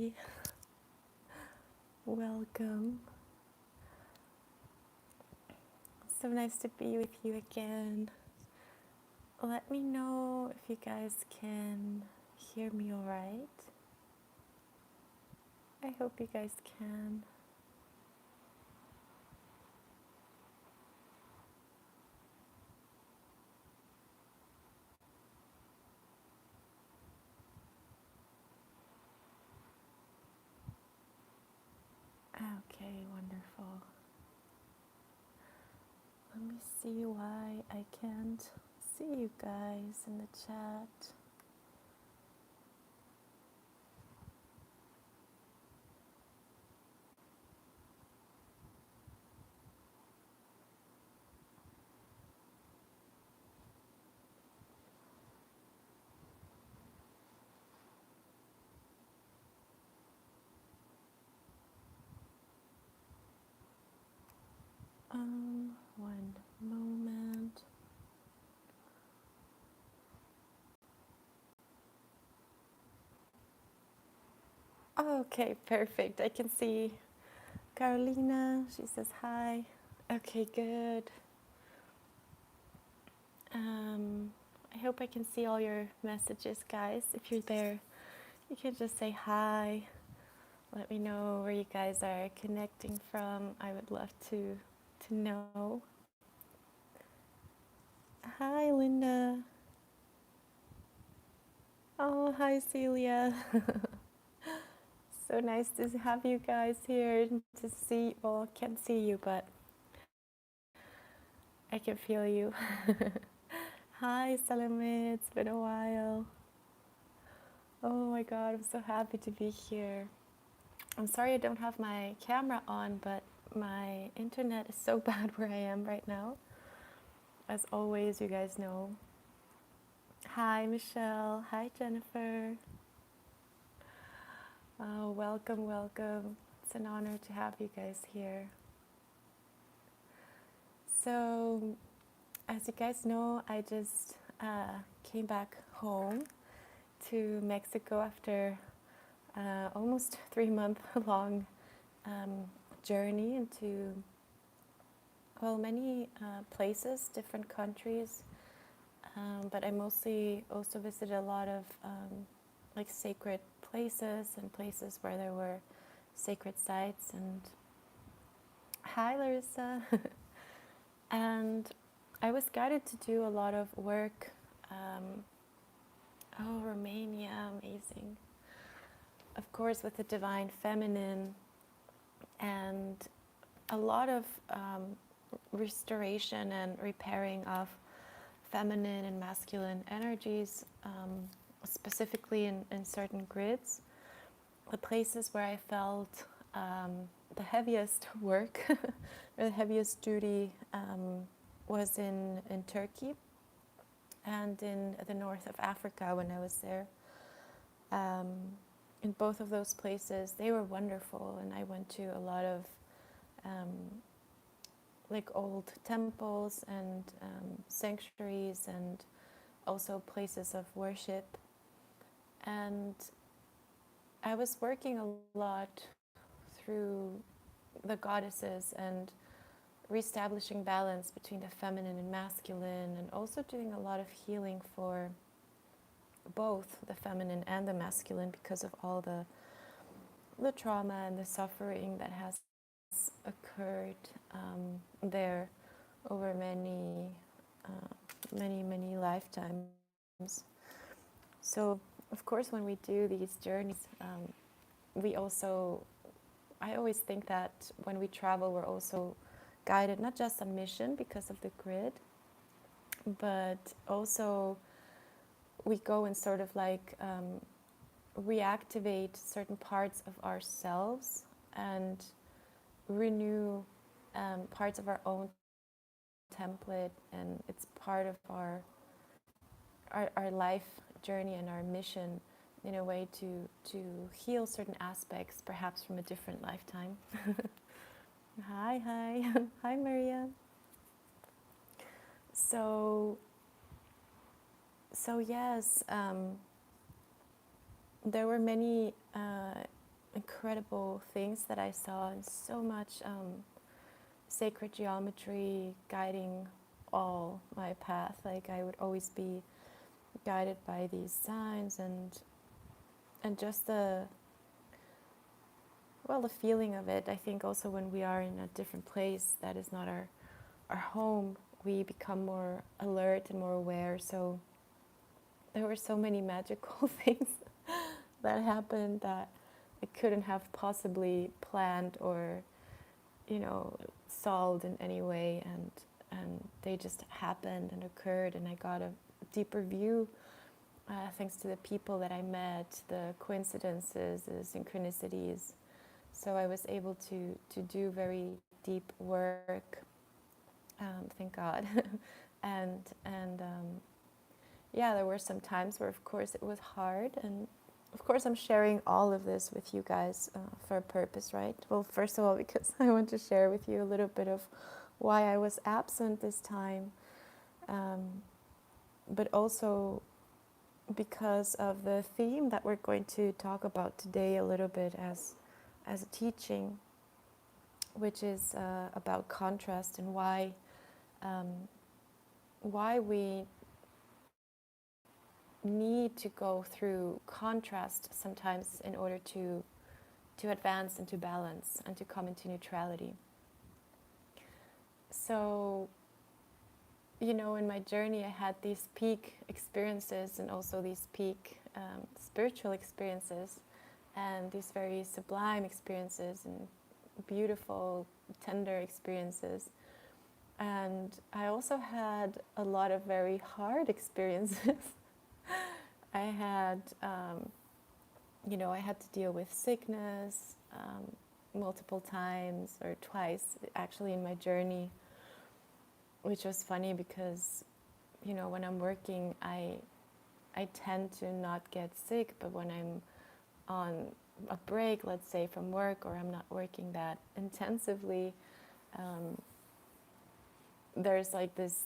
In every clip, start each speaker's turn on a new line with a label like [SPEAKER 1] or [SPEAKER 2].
[SPEAKER 1] everybody. Welcome. So nice to be with you again. Let me know if you guys can hear me all right. I hope you guys can. Okay, wonderful. Let me see why I can't see you guys in the chat. One moment. Okay, perfect. I can see Carolina. She says hi. Okay, good. I hope I can see all your messages, guys. If you're there, you can just say hi. Let me know where you guys are connecting from. I would love to know. Hi, Linda. Oh, hi, Celia. So nice to have you guys here to see. Well, I can't see you, but I can feel you. Hi, Salome. It's been a while. Oh my God, I'm so happy to be here. I'm sorry I don't have my camera on, but my internet is so bad where I am right now. As always, you guys know. Hi, Michelle. Hi, Jennifer. Oh, welcome, welcome. It's an honor to have you guys here. So, as you guys know, I just came back home to Mexico after almost 3-month long journey into, well, many places, different countries. But I mostly also visited a lot of like sacred places and places where there were sacred sites. And hi, Larissa. And I was guided to do a lot of work. Oh, Romania, amazing. Of course, with the divine feminine and a lot of restoration and repairing of feminine and masculine energies, specifically in certain grids. The places where I felt the heaviest work or the heaviest duty was in Turkey and in the north of Africa when I was there. In both of those places, they were wonderful, and I went to a lot of like old temples and sanctuaries and also places of worship. And I was working a lot through the goddesses and reestablishing balance between the feminine and masculine, and also doing a lot of healing for both the feminine and the masculine because of all the trauma and the suffering that has occurred there over many lifetimes. So, of course, when we do these journeys, I always think that when we travel, we're also guided not just on mission because of the grid, but also we go and sort of like reactivate certain parts of ourselves and renew parts of our own template, and it's part of our life journey and our mission in a way to heal certain aspects, perhaps from a different lifetime. Hi, hi, Maria. So yes, there were many incredible things that I saw, and so much sacred geometry guiding all my path. Like I would always be guided by these signs, and just the feeling of it. I think also when we are in a different place that is not our home, we become more alert and more aware. So there were so many magical things that happened that I couldn't have possibly planned or, solved in any way, and they just happened and occurred, and I got a deeper view thanks to the people that I met, the coincidences, the synchronicities. So I was able to do very deep work, thank God. and there were some times where, of course, it was hard, and of course I'm sharing all of this with you guys for a purpose, right? Well, first of all, because I want to share with you a little bit of why I was absent this time, but also because of the theme that we're going to talk about today a little bit as a teaching, which is about contrast, and why we need to go through contrast sometimes in order to advance into balance and to come into neutrality. So, in my journey I had these peak experiences and also these peak spiritual experiences, and these very sublime experiences and beautiful, tender experiences. And I also had a lot of very hard experiences. I had, I had to deal with sickness multiple times, or twice actually in my journey, which was funny because, when I'm working, I tend to not get sick, but when I'm on a break, let's say from work, or I'm not working that intensively, there's like this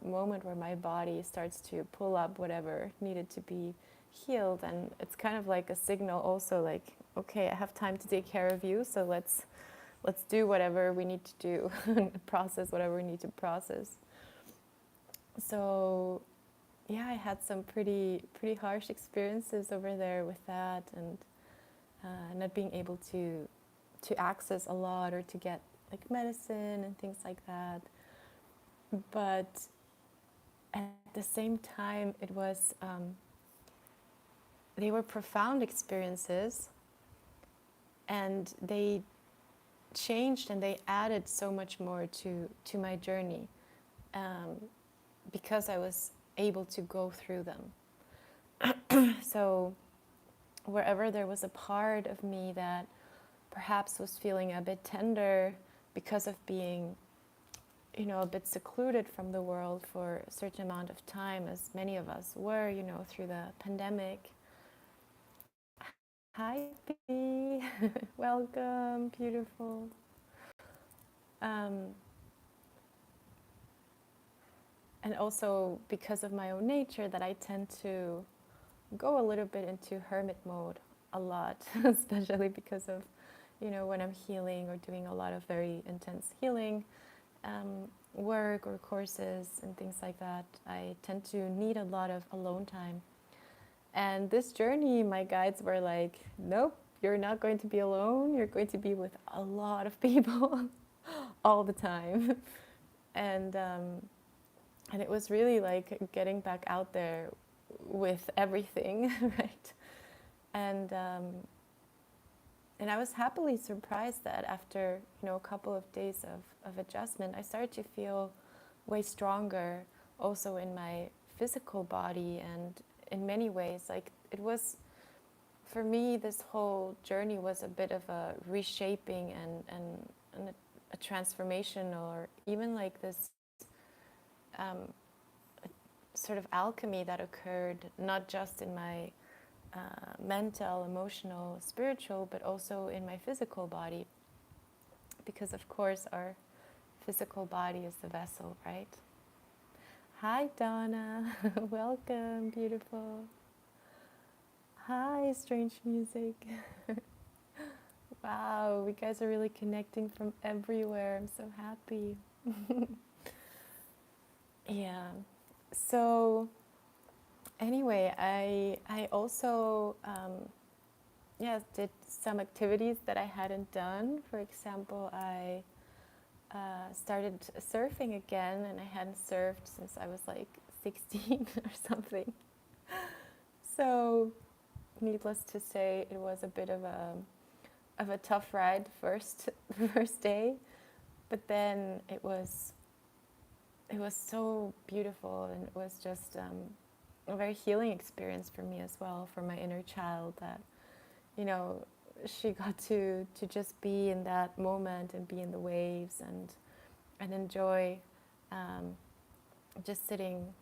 [SPEAKER 1] moment where my body starts to pull up whatever needed to be healed, and it's kind of like a signal also, like, okay, I have time to take care of you, so let's do whatever we need to do and process whatever we need to process. So yeah, I had some pretty harsh experiences over there with that, and not being able to access a lot or to get like medicine and things like that. But at the same time, it was they were profound experiences, and they changed and they added so much more to my journey, because I was able to go through them. So wherever there was a part of me that perhaps was feeling a bit tender because of being, a bit secluded from the world for a certain amount of time, as many of us were, through the pandemic. Hi, Bee. Welcome, beautiful. And also because of my own nature, that I tend to go a little bit into hermit mode a lot, especially because of, when I'm healing or doing a lot of very intense healing work or courses and things like that, I tend to need a lot of alone time. And this journey, my guides were like, nope, you're not going to be alone. You're going to be with a lot of people all the time. And it was really like getting back out there with everything, right? And I was happily surprised that after, a couple of days of adjustment, I started to feel way stronger also in my physical body, and in many ways, like, it was, for me, this whole journey was a bit of a reshaping and a transformation, or even like this sort of alchemy that occurred, not just in my mental, emotional, spiritual, but also in my physical body. Because of course our physical body is the vessel, right? Hi, Donna. Welcome, beautiful. Hi, strange music. Wow, we guys are really connecting from everywhere. I'm so happy. Yeah. So anyway, I also did some activities that I hadn't done. For example, I started surfing again, and I hadn't surfed since I was like 16 or something. So, needless to say, it was a bit of a tough ride the first day, but then it was so beautiful, and it was just a very healing experience for me as well, for my inner child, that you know she got to just be in that moment and be in the waves and enjoy just sitting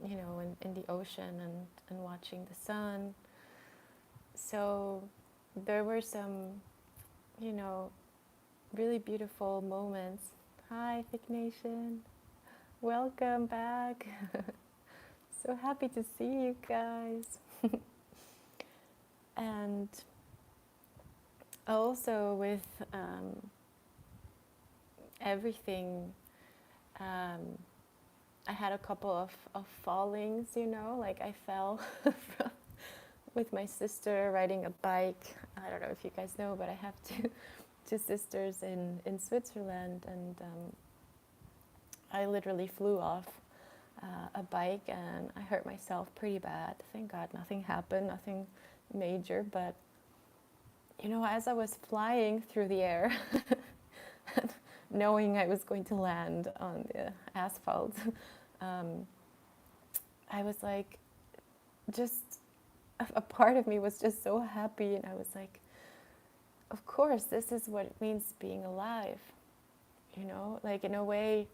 [SPEAKER 1] in the ocean and watching the sun. So there were some really beautiful moments. Hi, Thick Nation. Welcome back. So happy to see you guys. And also with everything, I had a couple of fallings, like I fell from, with my sister riding a bike. I don't know if you guys know, but I have two sisters in Switzerland, and I literally flew off a bike and I hurt myself pretty bad. Thank God nothing happened, nothing major, but as I was flying through the air, knowing I was going to land on the asphalt, I was like, just a part of me was just so happy, and I was like, of course, this is what it means being alive, like in a way.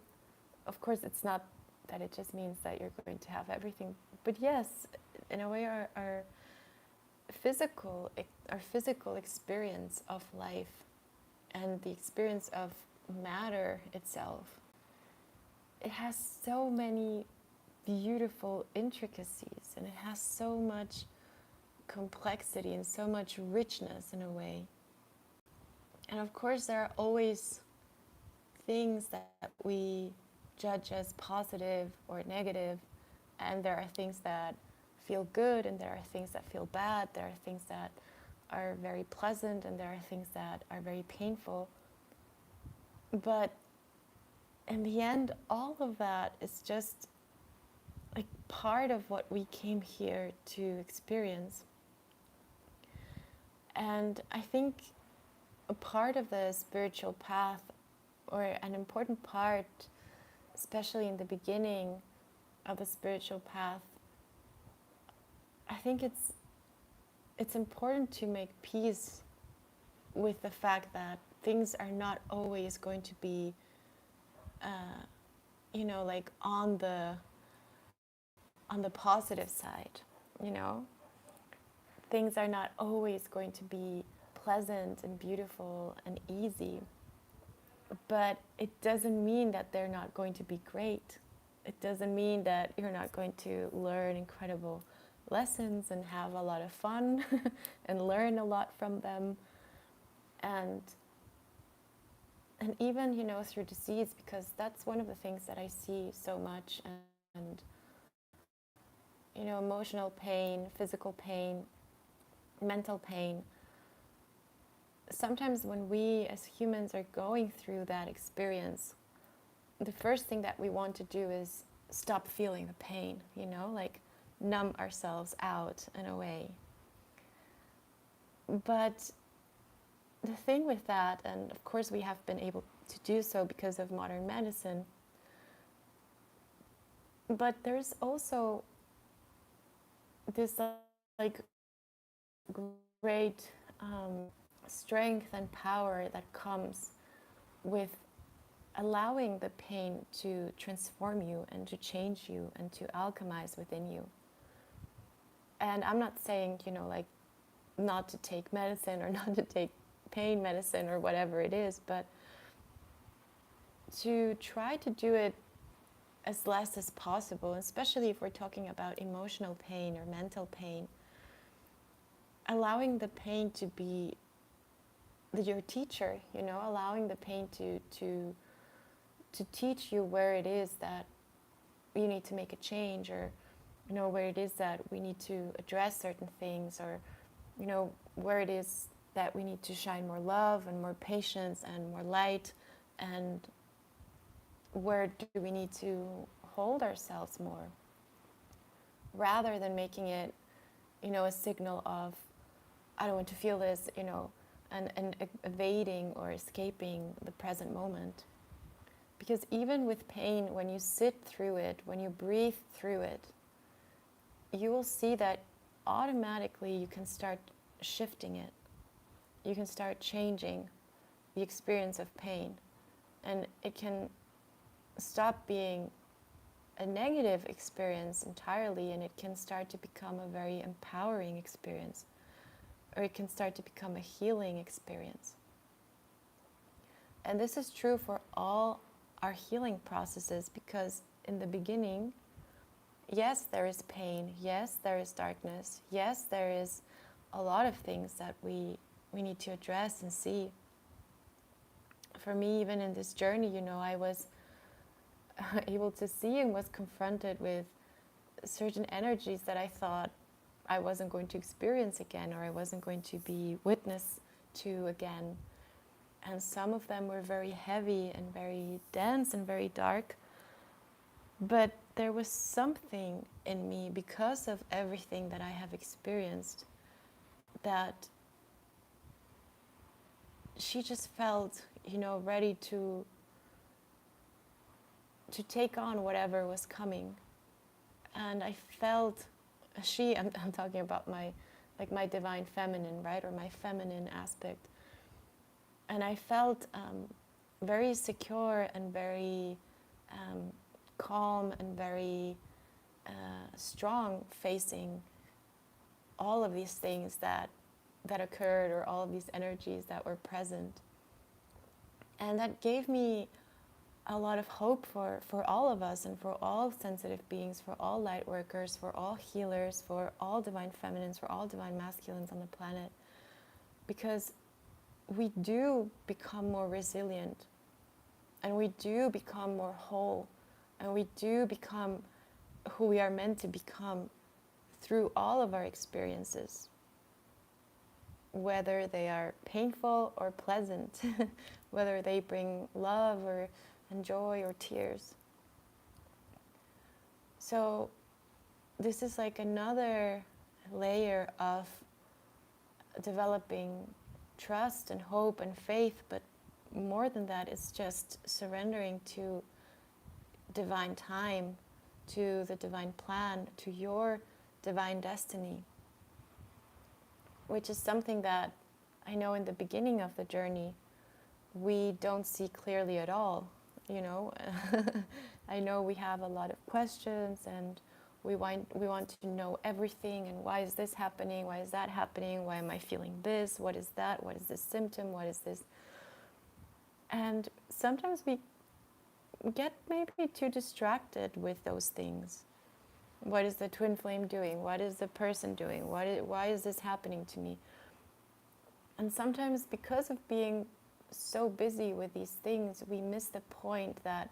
[SPEAKER 1] Of course, it's not that it just means that you're going to have everything, but yes, in a way, our physical experience of life and the experience of matter itself, it has so many beautiful intricacies, and it has so much complexity and so much richness in a way. And of course, there are always things that we judge as positive or negative, and there are things that feel good, and there are things that feel bad. There are things that are very pleasant, and there are things that are very painful. But in the end, all of that is just like part of what we came here to experience. And I think a part of the spiritual path, or an important part, especially in the beginning of the spiritual path, I think it's important to make peace with the fact that things are not always going to be, like on the positive side. Things are not always going to be pleasant and beautiful and easy. But it doesn't mean that they're not going to be great. It doesn't mean that you're not going to learn incredible lessons and have a lot of fun and learn a lot from them. And even, through disease, because that's one of the things that I see so much. And emotional pain, physical pain, mental pain. Sometimes when we as humans are going through that experience, the first thing that we want to do is stop feeling the pain, like numb ourselves out in a way. But the thing with that, and of course we have been able to do so because of modern medicine, but there's also this like great strength and power that comes with allowing the pain to transform you and to change you and to alchemize within you. And I'm not saying, like not to take medicine or not to take pain medicine or whatever it is, but to try to do it as less as possible, especially if we're talking about emotional pain or mental pain, allowing the pain to be your teacher, allowing the pain to teach you where it is that you need to make a change, or where it is that we need to address certain things, or where it is that we need to shine more love and more patience and more light, and where do we need to hold ourselves more, rather than making it a signal of I don't want to feel this, and evading or escaping the present moment. Because even with pain, when you sit through it, when you breathe through it, you will see that automatically you can start shifting it. You can start changing the experience of pain. And it can stop being a negative experience entirely, and it can start to become a very empowering experience. Or it can start to become a healing experience. And this is true for all our healing processes, because in the beginning, yes, there is pain, yes, there is darkness, yes, there is a lot of things that we need to address and see. For me, even in this journey, I was able to see and was confronted with certain energies that I thought I wasn't going to experience again, or I wasn't going to be witness to again. And some of them were very heavy and very dense and very dark. But there was something in me, because of everything that I have experienced, that she just felt, ready to take on whatever was coming. And I felt, I'm talking about my divine feminine, right? Or my feminine aspect. And I felt very secure and very calm and very strong facing all of these things that occurred, or all of these energies that were present. And that gave me a lot of hope for all of us, and for all sensitive beings, for all light workers, for all healers, for all divine feminines, for all divine masculines on the planet. Because we do become more resilient, and we do become more whole, and we do become who we are meant to become through all of our experiences, whether they are painful or pleasant, whether they bring love and joy or tears. So this is like another layer of developing trust and hope and faith, but more than that, it's just surrendering to divine time, to the divine plan, to your divine destiny, which is something that I know in the beginning of the journey we don't see clearly at all. I know we have a lot of questions, and we want to know everything, and why is this happening, why is that happening, why am I feeling this, what is that, what is this symptom, what is this? And sometimes we get maybe too distracted with those things. What is the twin flame doing? What is the person doing? Why is this happening to me? And sometimes, because of being so busy with these things, we miss the point that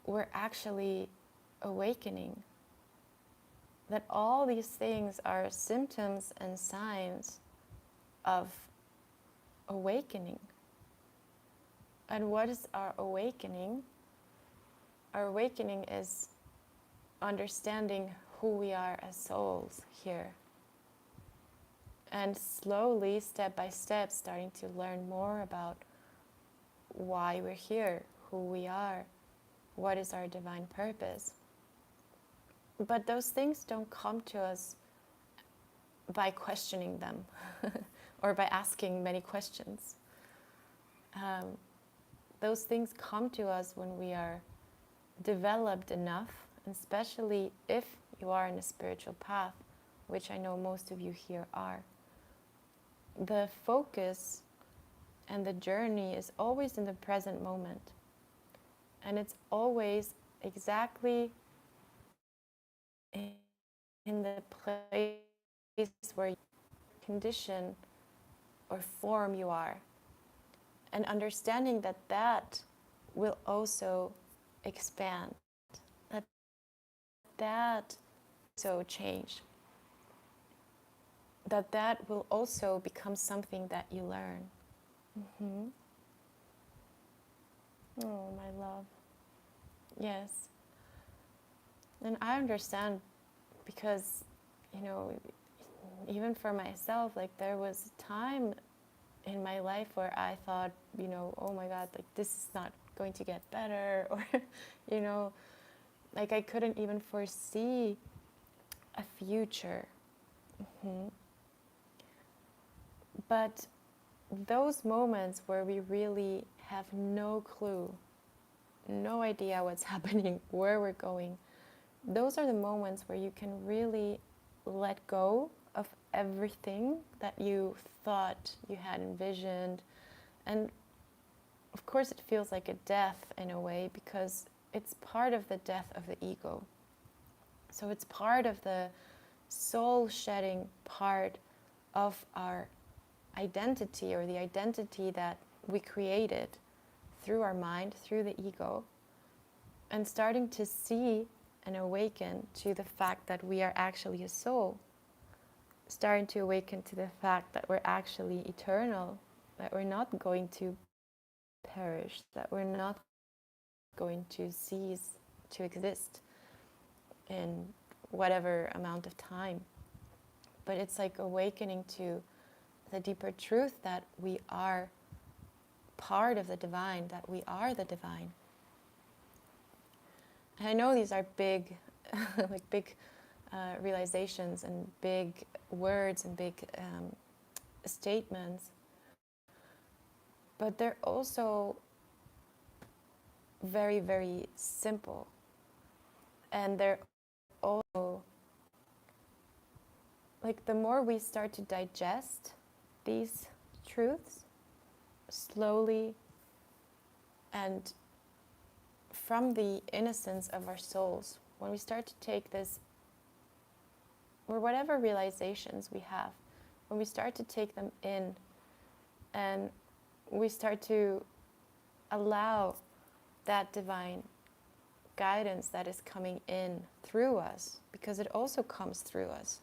[SPEAKER 1] we're actually awakening. That all these things are symptoms and signs of awakening. And what is our awakening? Our awakening is understanding who we are as souls here. And slowly, step by step, starting to learn more about why we're here, who we are, what is our divine purpose. But those things don't come to us by questioning them or by asking many questions. Those things come to us when we are developed enough, especially if you are in a spiritual path, which I know most of you here are. The focus and the journey is always in the present moment. And it's always exactly in the place where you condition or form you are, and understanding that that will also expand, that so change, that will also become something that you learn. Mm-hmm. Oh, my love. Yes. And I understand, because, even for myself, like, there was a time in my life where I thought, oh my God, like, this is not going to get better, or, like, I couldn't even foresee a future. Mm-hmm. But those moments where we really have no clue, no idea what's happening, where we're going, those are the moments where you can really let go of everything that you thought you had envisioned. And of course it feels like a death in a way, because it's part of the death of the ego. So it's part of the soul shedding part of our identity, or the identity that we created through our mind, through the ego, and starting to see and awaken to the fact that we are actually a soul, starting to awaken to the fact that we're actually eternal, that we're not going to perish, that we're not going to cease to exist in whatever amount of time. But it's like awakening to the deeper truth that we are part of the divine, that we are the divine. And I know these are big, like big realizations and big words and big statements, but they're also very, very simple. And they're also, like, the more we start to digest these truths slowly and from the innocence of our souls, when we start to take this, or whatever realizations we have, when we start to take them in, and we start to allow that divine guidance that is coming in through us, because it also comes through us.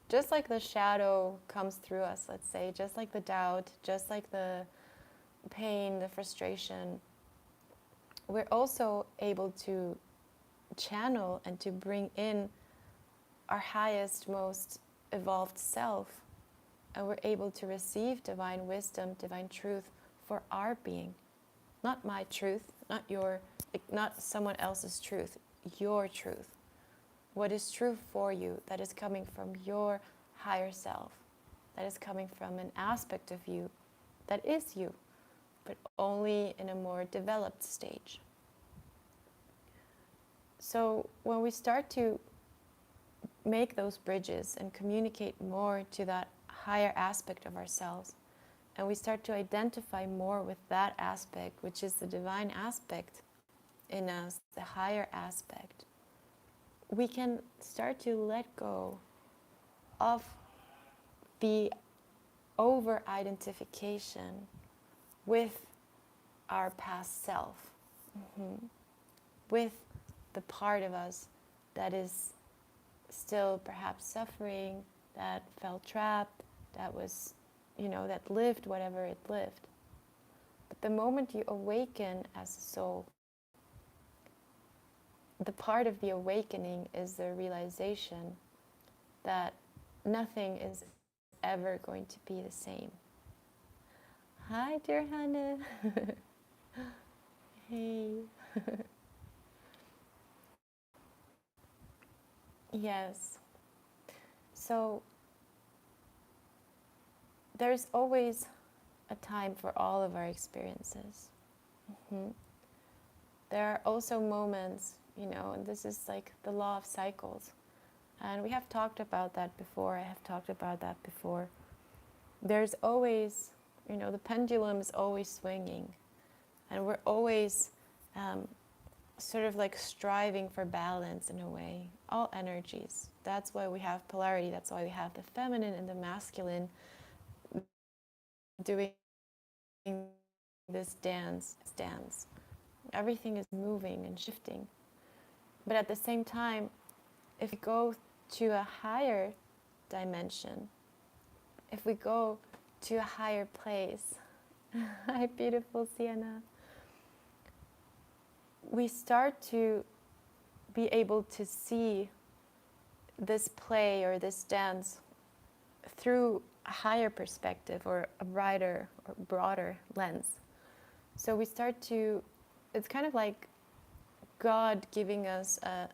[SPEAKER 1] Just like the shadow comes through us, let's say, just like the doubt, just like the pain, the frustration, we're also able to channel and to bring in our highest, most evolved self, and we're able to receive divine wisdom, divine truth for our being. Not my truth, not your, not someone else's truth, your truth. What is true for you, that is coming from your higher self, that is coming from an aspect of you that is you, but only in a more developed stage. So when we start to make those bridges and communicate more to that higher aspect of ourselves, and we start to identify more with that aspect, which is the divine aspect in us, the higher aspect, we can start to let go of the over-identification with our past self, with the part of us that is still perhaps suffering, that felt trapped, that was, that lived whatever it lived. But the moment you awaken as a soul, the part of the awakening is the realization that nothing is ever going to be the same. Hi, dear Hannah. Hey. Yes. So there's always a time for all of our experiences. There are also moments, and this is like the law of cycles. And we have talked about that before. I have talked about that before. There's always, the pendulum is always swinging. And we're always sort of like striving for balance in a way. All energies. That's why we have polarity. That's why we have the feminine and the masculine. doing this dance. Everything is moving and shifting. But at the same time, if we go to a higher dimension, if we go to a higher place, hi beautiful Sienna, we start to be able to see this play or this dance through a higher perspective or a brighter or broader lens. So we start to, it's kind of like God giving us a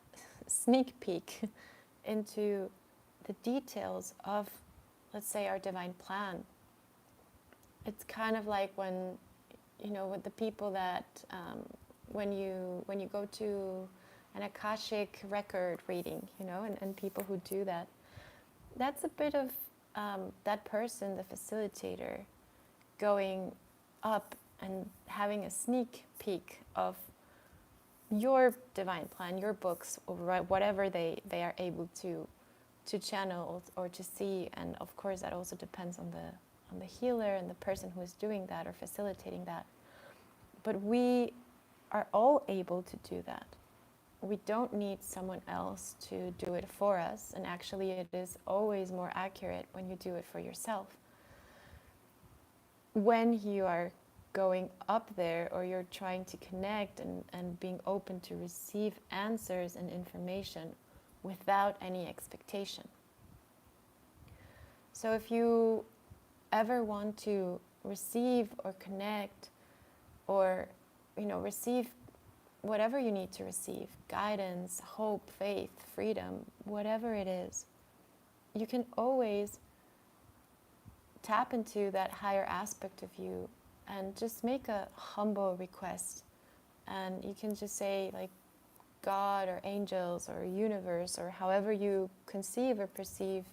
[SPEAKER 1] sneak peek into the details of, let's say, our divine plan. It's kind of like when, with the people that, when you go to an Akashic record reading, and people who do that, that's a bit of that person, the facilitator, going up and having a sneak peek of your divine plan, your books, or whatever they are able to channel or to see. And of course that also depends on the healer and the person who is doing that or facilitating that. But we are all able to do that. We don't need someone else to do it for us, and actually it is always more accurate when you do it for yourself. When you are going up there, or you're trying to connect and being open to receive answers and information without any expectation. So if you ever want to receive or connect or receive whatever you need to receive, guidance, hope, faith, freedom, whatever it is, you can always tap into that higher aspect of you and just make a humble request. And you can just say, like, God or angels or universe, or however you conceive or perceive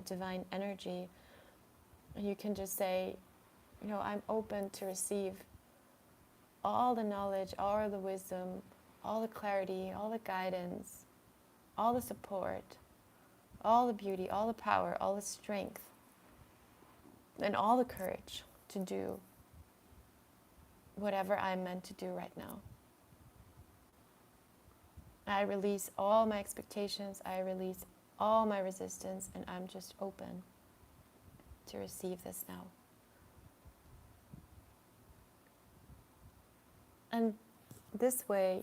[SPEAKER 1] divine energy. And you can just say, I'm open to receive all the knowledge, all the wisdom, all the clarity, all the guidance, all the support, all the beauty, all the power, all the strength, and all the courage to do whatever I'm meant to do right now. I release all my expectations, I release all my resistance, and I'm just open to receive this now. And this way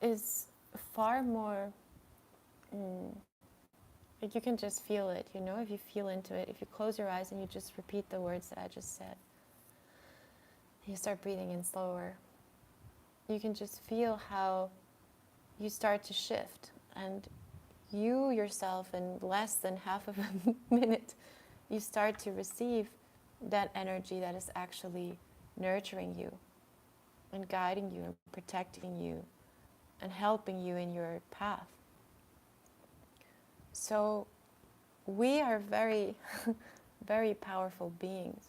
[SPEAKER 1] is far more, like you can just feel it, if you feel into it, if you close your eyes and you just repeat the words that I just said, you start breathing in slower, you can just feel how you start to shift, and you yourself, in less than half of a minute, you start to receive that energy that is actually nurturing you and guiding you and protecting you and helping you in your path. So we are very, very powerful beings,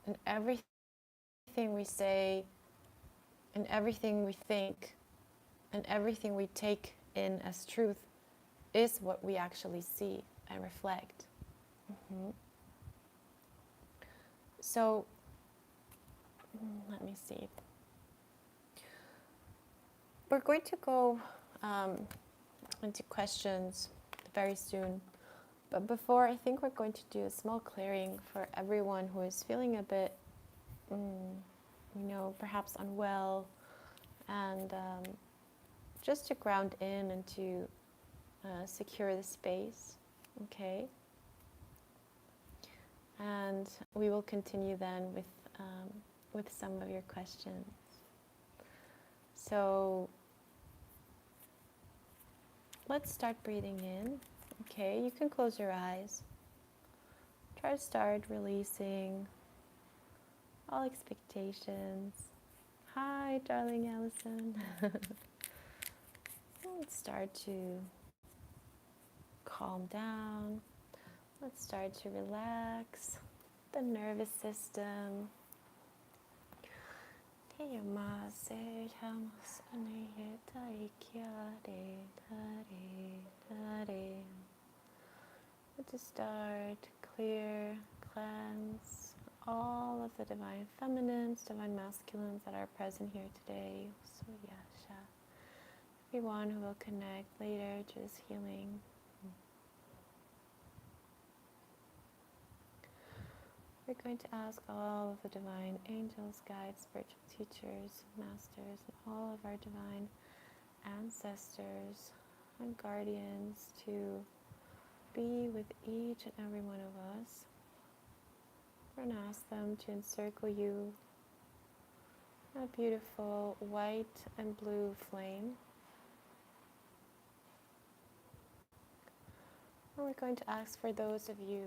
[SPEAKER 1] and everything we say and everything we think and everything we take in as truth is what we actually see and reflect. So let me see. We're going to go into questions very soon. But before, I think we're going to do a small clearing for everyone who is feeling a bit, perhaps unwell, and just to ground in and to secure the space. Okay? And we will continue then with some of your questions. So let's start breathing in. Okay, you can close your eyes. Try to start releasing all expectations. Hi, darling Allison. Let's start to calm down. Let's start to relax the nervous system. To start, clear, cleanse all of the divine feminines, divine masculines that are present here today. So yasha. Everyone who will connect later to this healing. We're going to ask all of the divine angels, guides, spiritual teachers, masters, and all of our divine ancestors and guardians to be with each and every one of us. We're going to ask them to encircle you a beautiful white and blue flame. And we're going to ask for those of you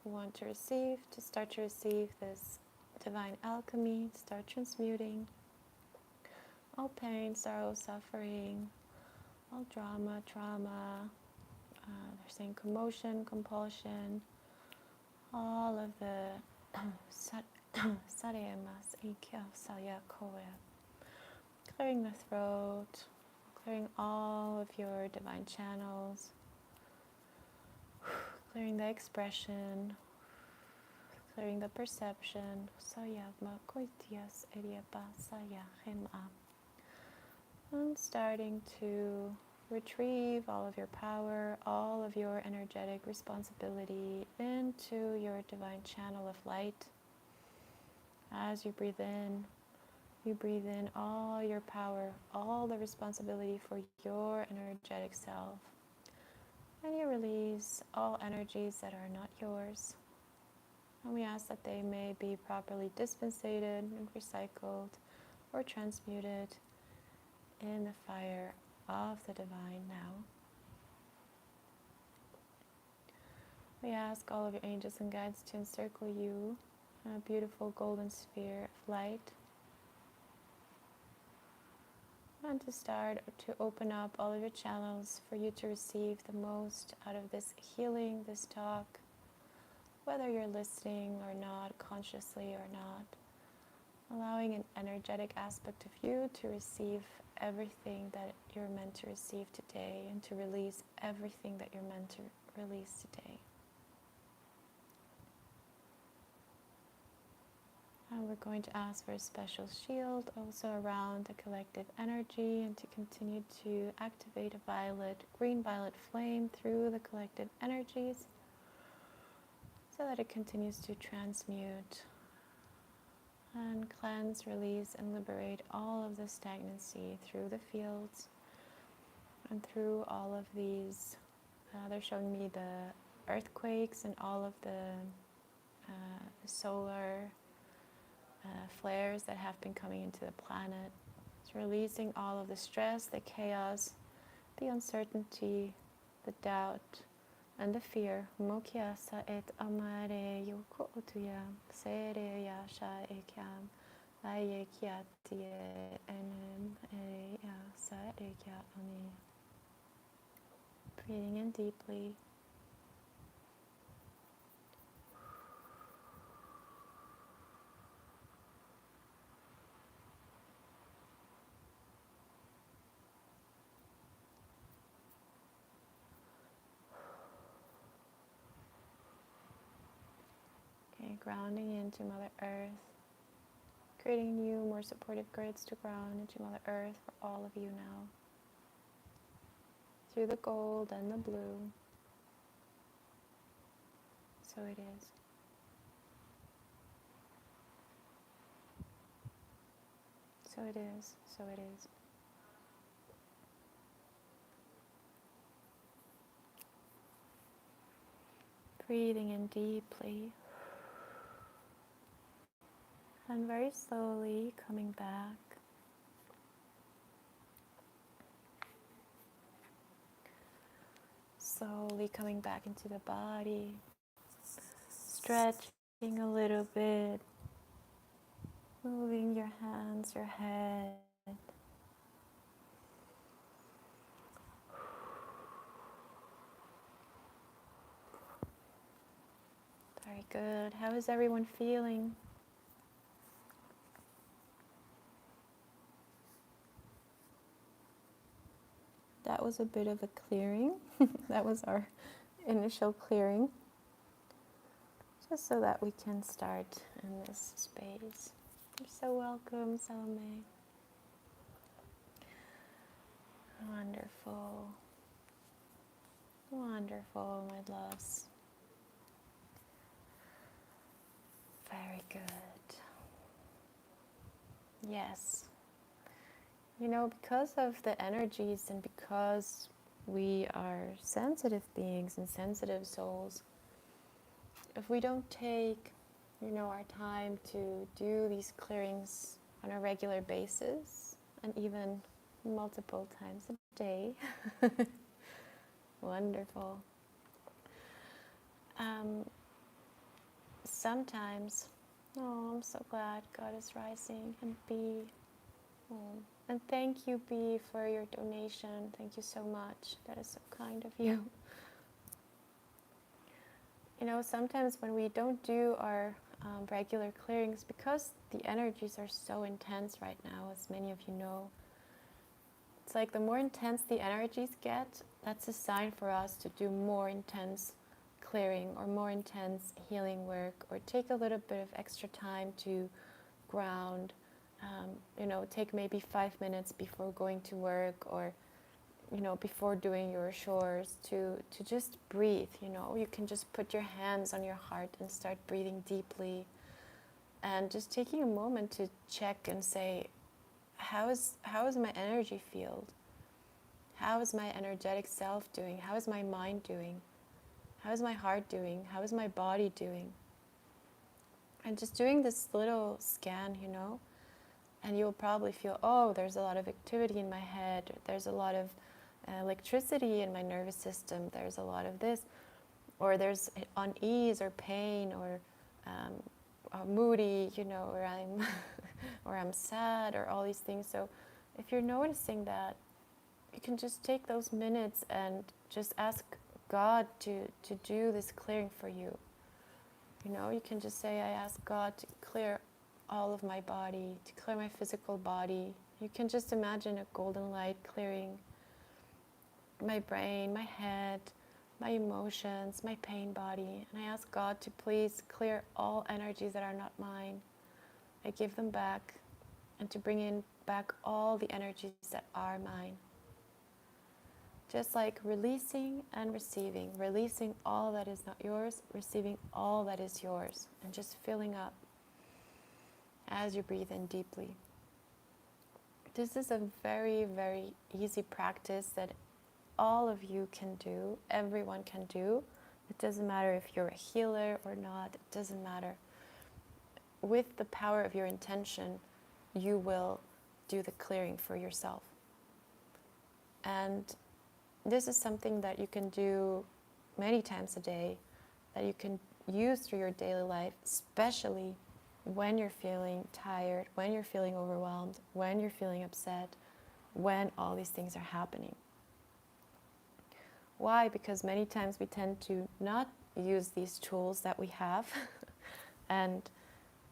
[SPEAKER 1] who want to receive, to start to receive this divine alchemy, start transmuting all pain, sorrow, suffering, all drama, trauma, they're saying commotion, compulsion, all of the clearing the throat, clearing all of your divine channels, clearing the expression, clearing the perception. And starting to retrieve all of your power, all of your energetic responsibility into your divine channel of light. As you breathe in all your power, all the responsibility for your energetic self. And you release all energies that are not yours. And we ask that they may be properly dispensated and recycled or transmuted in the fire of the divine now. We ask all of your angels and guides to encircle you in a beautiful golden sphere of light. And to start to open up all of your channels for you to receive the most out of this healing, this talk, whether you're listening or not, consciously or not. Allowing an energetic aspect of you to receive everything that you're meant to receive today and to release everything that you're meant to release today. And we're going to ask for a special shield also around the collective energy and to continue to activate a green-violet flame through the collective energies so that it continues to transmute and cleanse, release, and liberate all of the stagnancy through the fields and through all of these. They're showing me the earthquakes and all of the solar flares that have been coming into the planet. It's releasing all of the stress, the chaos, the uncertainty, the doubt, and the fear. Mokiasa et amare yoko utuya sere ya sha ekyam aye kiatie enem ere ya sa ekya ani. Breathing in deeply. Okay, grounding into Mother Earth. Creating new, more supportive grids to ground into Mother Earth for all of you now. Through the gold and the blue. So it is. So it is. So it is. Breathing in deeply. And very slowly coming back. Slowly coming back into the body. Stretching a little bit. Moving your hands, your head. Very good. How is everyone feeling? That was a bit of a clearing. That was our initial clearing, just so that we can start in this space. You're so welcome, Salome. Wonderful. Wonderful, my loves. Very good. Yes. You know, because of the energies and because we are sensitive beings and sensitive souls, if we don't take, our time to do these clearings on a regular basis and even multiple times a day, wonderful. Sometimes, I'm so glad God is rising, and B, and thank you, B, for your donation. Thank you so much. That is so kind of you. Sometimes when we don't do our regular clearings, because the energies are so intense right now, as many of you know, it's like the more intense the energies get, that's a sign for us to do more intense clearing or more intense healing work, or take a little bit of extra time to ground, take maybe 5 minutes before going to work, or before doing your chores, to just breathe. You can just put your hands on your heart and start breathing deeply, and just taking a moment to check and say, how is my energy field? How is my energetic self doing? How is my mind doing? How is my heart doing? How is my body doing? And just doing this little scan, and you'll probably feel, oh, there's a lot of activity in my head, there's a lot of electricity in my nervous system, there's a lot of this, or there's unease or pain, or moody, or I'm or I'm sad, or all these things. So if you're noticing that, you can just take those minutes and just ask God to do this clearing for you. You can just say, I ask God to clear all of my body, to clear my physical body. You can just imagine a golden light clearing my brain, my head, my emotions, my pain body. And I ask God to please clear all energies that are not mine. I give them back, and to bring in back all the energies that are mine. Just like releasing and releasing all that is not yours, receiving all that is yours, and just filling up as you breathe in deeply. This is a very, very easy practice that all of you can do, everyone can do. It doesn't matter if you're a healer or not, it doesn't matter. With the power of your intention, you will do the clearing for yourself. And this is something that you can do many times a day, that you can use through your daily life, especially when you're feeling tired, when you're feeling overwhelmed, when you're feeling upset, when all these things are happening. Why? Because many times we tend to not use these tools that we have, and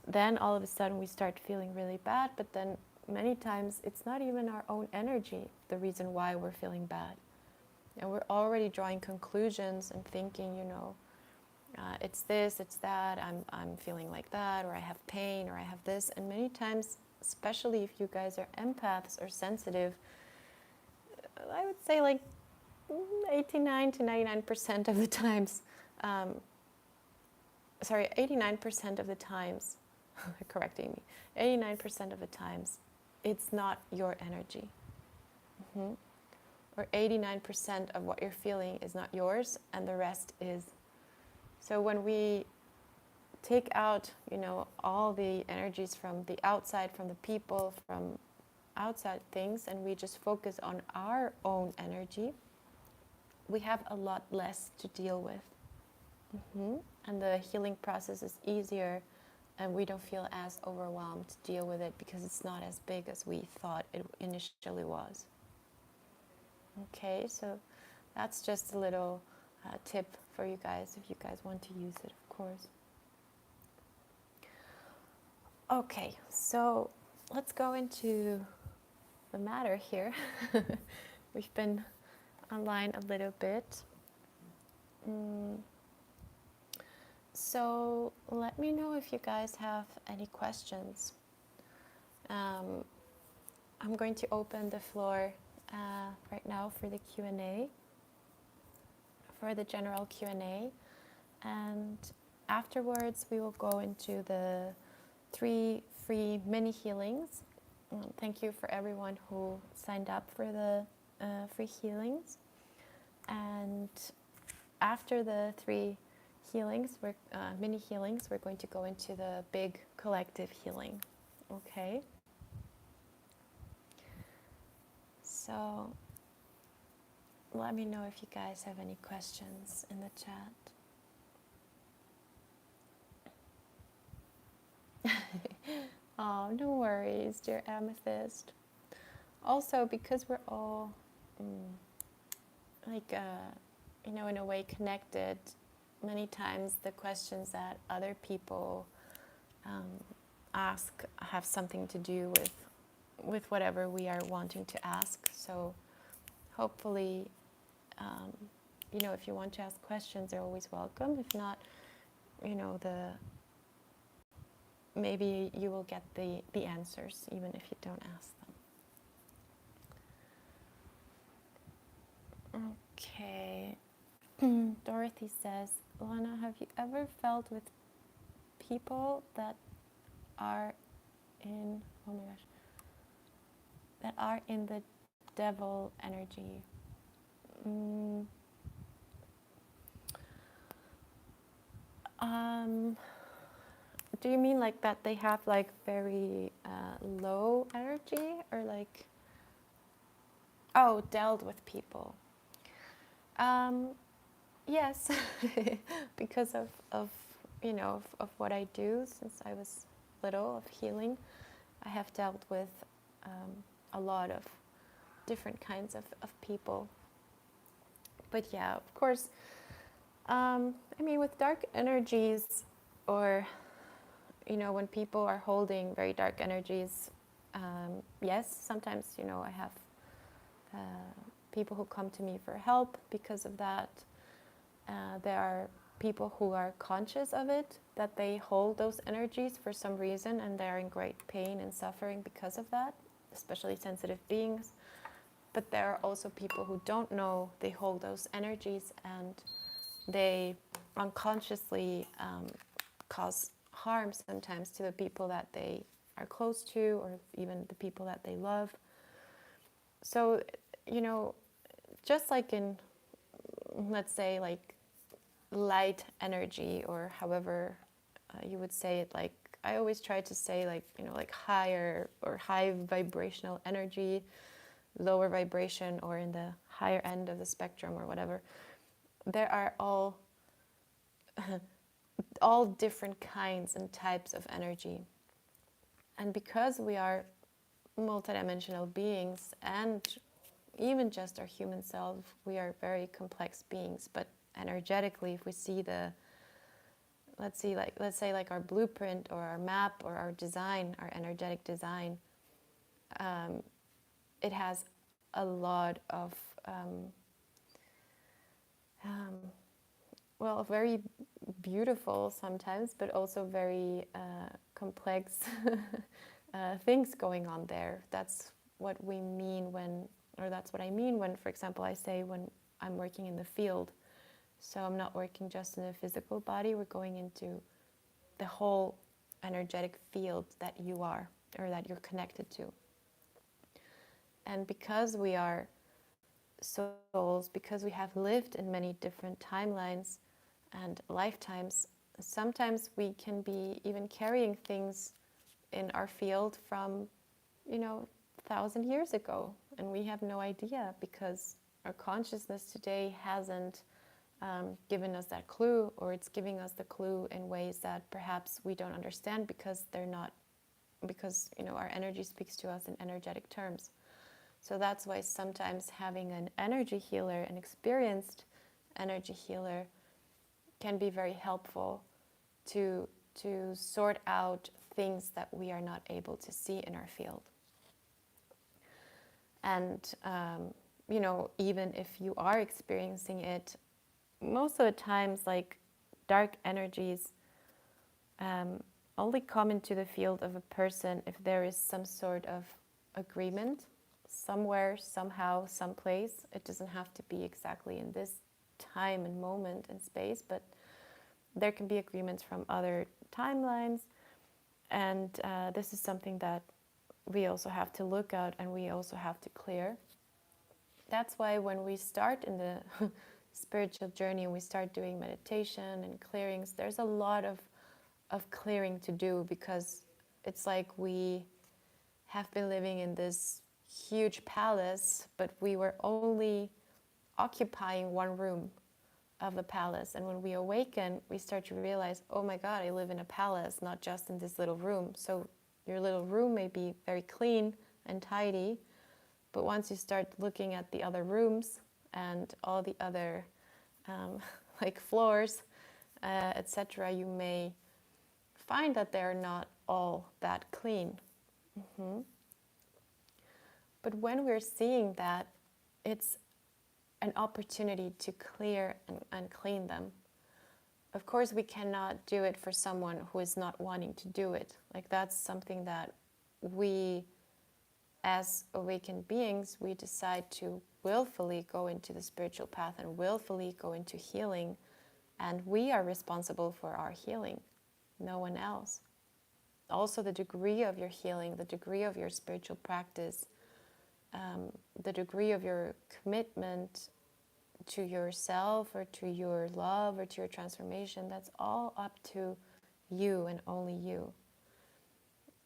[SPEAKER 1] then all of a sudden we start feeling really bad, but then many times it's not even our own energy the reason why we're feeling bad. And we're already drawing conclusions and thinking, it's this, it's that, I'm feeling like that, or I have pain, or I have this. And many times, especially if you guys are empaths or sensitive, I would say like 89 to 99% of the times, 89% of the times, correcting me, 89% of the times, it's not your energy. Or 89% of what you're feeling is not yours, and the rest is. So when we take out, all the energies from the outside, from the people, from outside things, and we just focus on our own energy, we have a lot less to deal with. And the healing process is easier, and we don't feel as overwhelmed to deal with it because it's not as big as we thought it initially was. Okay, so that's just a little tip for you guys, if you guys want to use it, of course. Okay, so let's go into the matter here. We've been online a little bit. Mm, so let me know if you guys have any questions. Um, I'm going to open the floor right now for the Q&A, for the general Q&A, and afterwards we will go into the 3 free mini healings. Thank you for everyone who signed up for the free healings. And after the 3 healings, mini healings, we're going to go into the big collective healing. Okay? So let me know if you guys have any questions in the chat. Oh, no worries, dear Amethyst. Also, because we're all in a way connected, many times the questions that other people ask have something to do with whatever we are wanting to ask. So hopefully, if you want to ask questions, they're always welcome. If not, maybe you will get the answers even if you don't ask them. Okay. Dorothy says, Lana, have you ever felt with people that are in, oh my gosh, that are in the devil energy? Do you mean like that they have like very low energy, or like, oh, dealt with people? Yes, because of what I do since I was little, of healing, I have dealt with a lot of different kinds of people. But yeah, of course, with dark energies, or when people are holding very dark energies, yes, sometimes I have people who come to me for help because of that. There are people who are conscious of it, that they hold those energies for some reason, and they are in great pain and suffering because of that, especially sensitive beings. But there are also people who don't know they hold those energies, and they unconsciously cause harm sometimes to the people that they are close to, or even the people that they love. So, just like in, let's say, like light energy, or however you would say it, like I always try to say, like, like higher or high vibrational energy, lower vibration, or in the higher end of the spectrum, or whatever. There are all different kinds and types of energy. And because we are multidimensional beings, and even just our human self, we are very complex beings. But energetically, if we see let's say like our blueprint, or our map, or our design, our energetic design, it has a lot of very beautiful sometimes, but also very complex things going on there. That's what we mean that's what I mean when, for example, I say when I'm working in the field. So I'm not working just in a physical body, we're going into the whole energetic field that you are, or that you're connected to. And because we are souls, because we have lived in many different timelines and lifetimes, sometimes we can be even carrying things in our field from 1,000 years ago, and we have no idea, because our consciousness today hasn't given us that clue, or it's giving us the clue in ways that perhaps we don't understand, because our energy speaks to us in energetic terms. So that's why sometimes having an energy healer, an experienced energy healer, can be very helpful to sort out things that we are not able to see in our field. And even if you are experiencing it most of the times, like dark energies only come into the field of a person if there is some sort of agreement somewhere, somehow, someplace. It doesn't have to be exactly in this time and moment and space, but there can be agreements from other timelines. And this is something that we also have to look at and we also have to clear. That's why when we start in the spiritual journey and we start doing meditation and clearings, there's a lot of clearing to do, because it's like we have been living in this huge palace, but we were only occupying one room of the palace. And when we awaken, we start to realize, oh my God, I live in a palace, not just in this little room. So your little room may be very clean and tidy, but once you start looking at the other rooms and all the other like floors, etc., you may find that they're not all that clean. But when we're seeing that, it's an opportunity to clear and clean them. Of course, we cannot do it for someone who is not wanting to do it. Like, that's something that we, as awakened beings, we decide to willfully go into the spiritual path and willfully go into healing. And we are responsible for our healing, no one else. Also, the degree of your healing, the degree of your spiritual practice, the degree of your commitment to yourself or to your love or to your transformation, that's all up to you and only you.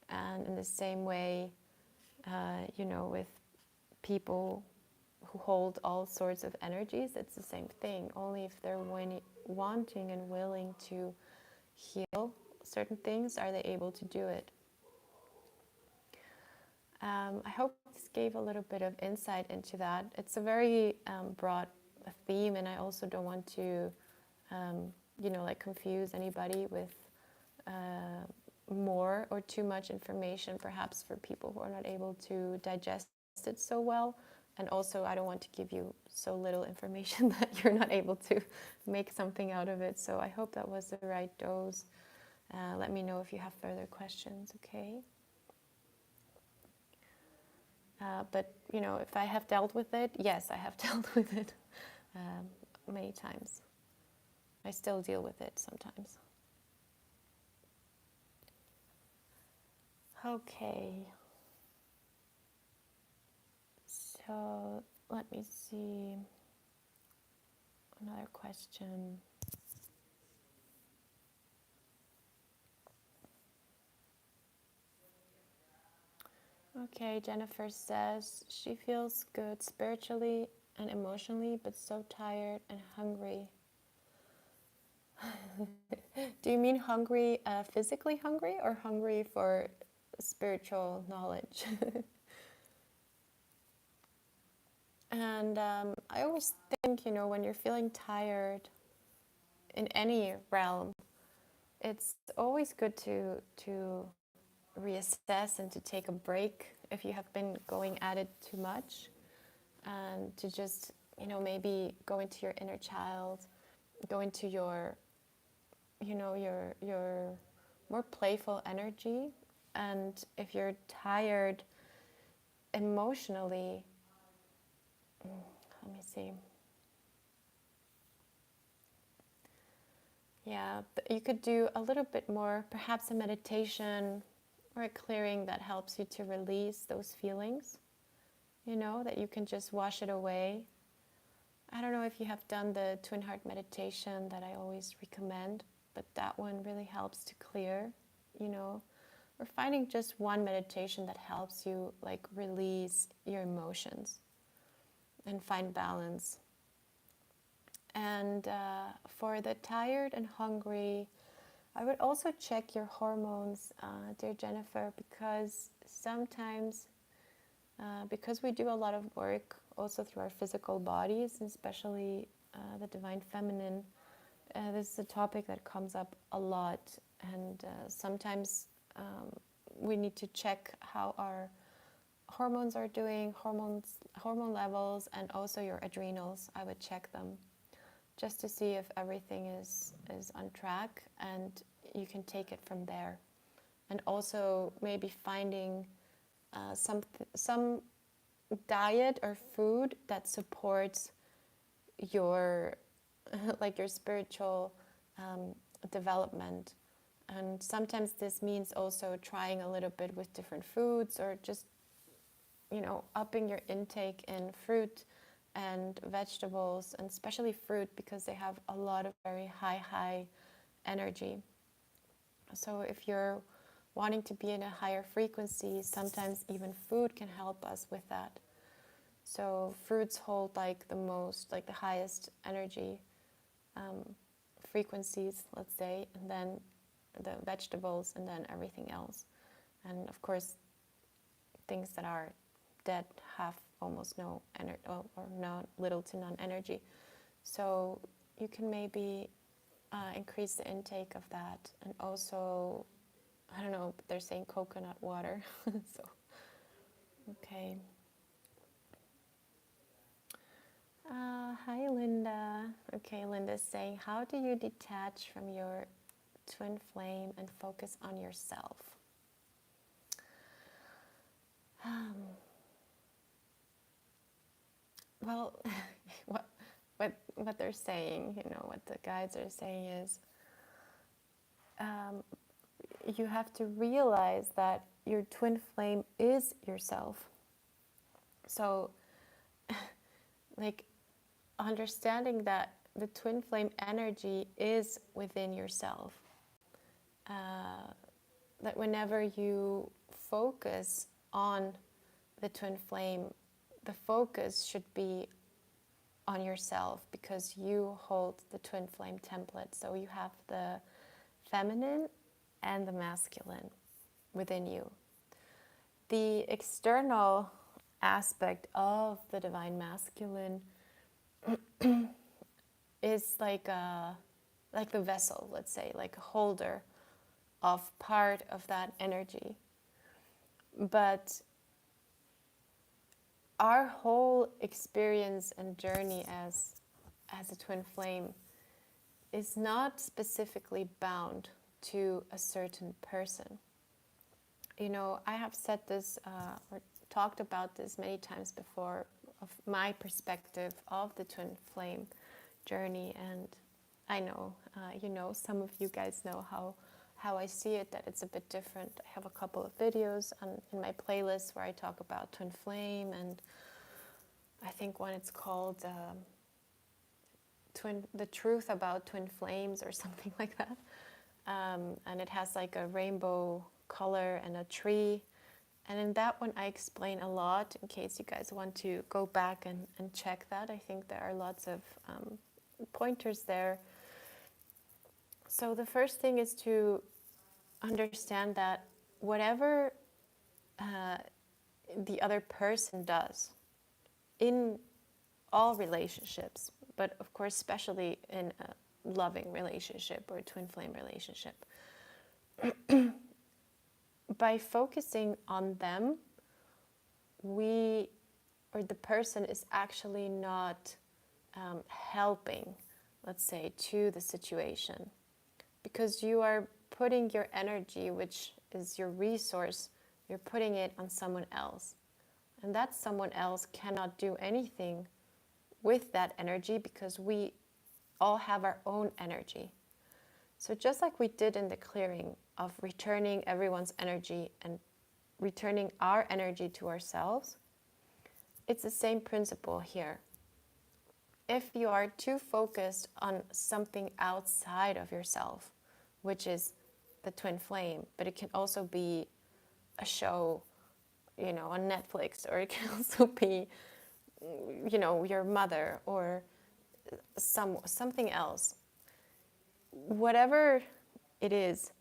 [SPEAKER 1] And in the same way, with people who hold all sorts of energies, it's the same thing. Only if they're wanting and willing to heal certain things are they able to do it. I hope this gave a little bit of insight into that. It's a very broad theme, and I also don't want to, confuse anybody with more or too much information, perhaps for people who are not able to digest it so well. And also, I don't want to give you so little information that you're not able to make something out of it. So I hope that was the right dose. Let me know if you have further questions, okay? But, if I have dealt with it, yes, I have dealt with it many times. I still deal with it sometimes. Okay. So let me see. Another question. Okay, Jennifer says she feels good spiritually and emotionally, but so tired and hungry. Do you mean hungry, physically hungry, or hungry for spiritual knowledge? And I always think, when you're feeling tired in any realm, it's always good to reassess and to take a break if you have been going at it too much, and to just, maybe go into your inner child, go into your, your more playful energy. And if you're tired emotionally, let me see. Yeah, you could do a little bit more, perhaps a meditation or a clearing that helps you to release those feelings, that you can just wash it away. I don't know if you have done the Twin Heart meditation that I always recommend, but that one really helps to clear, or finding just one meditation that helps you release your emotions and find balance. And for the tired and hungry, I would also check your hormones, dear Jennifer, because sometimes, because we do a lot of work also through our physical bodies, especially the Divine Feminine, this is a topic that comes up a lot. And sometimes we need to check how our hormones are doing, hormone levels, and also your adrenals. I would check them. just to see if everything is on track, and you can take it from there. And also maybe finding some diet or food that supports your like your spiritual development. And sometimes this means also trying a little bit with different foods, or just, you know, upping your intake in fruit and vegetables, and especially fruit, because they have a lot of very high energy. So if you're wanting to be in a higher frequency, sometimes even food can help us with that. So fruits hold like the highest energy frequencies, let's say, and then the vegetables, and then everything else. And of course, things that are dead have almost no energy, or not little to none energy. So you can maybe increase the intake of that. And also, I don't know, but they're saying coconut water. So, okay. Hi, Linda. Okay, Linda's saying, how do you detach from your twin flame and focus on yourself? Well, what they're saying, you know, what the guides are saying is, you have to realize that your twin flame is yourself. So, like, understanding that the twin flame energy is within yourself. That whenever you focus on the twin flame, the focus should be on yourself, because you hold the twin flame template. So you have the feminine and the masculine within you. The external aspect of the divine masculine is like the vessel, let's say, like a holder of part of that energy. But our whole experience and journey as a twin flame is not specifically bound to a certain person. You know, I have said this or talked about this many times before, of my perspective of the twin flame journey. And I know, you know, some of you guys know how I see it, that it's a bit different. I have a couple of videos in my playlist where I talk about twin flame, and I think one it's called the truth about twin flames or something like that. And it has like a rainbow color and a tree. And in that one I explain a lot, in case you guys want to go back and check that. I think there are lots of pointers there. So the first thing is to understand that whatever the other person does in all relationships, but of course especially in a loving relationship or a twin flame relationship, by focusing on them, the person is actually not helping, let's say, to the situation, because you are putting your energy, which is your resource, you're putting it on someone else. And that someone else cannot do anything with that energy, because we all have our own energy. So just like we did in the clearing of returning everyone's energy and returning our energy to ourselves, it's the same principle here. If you are too focused on something outside of yourself, which is the twin flame, but it can also be a show, you know, on Netflix, or it can also be, you know, your mother, or something else. Whatever it is,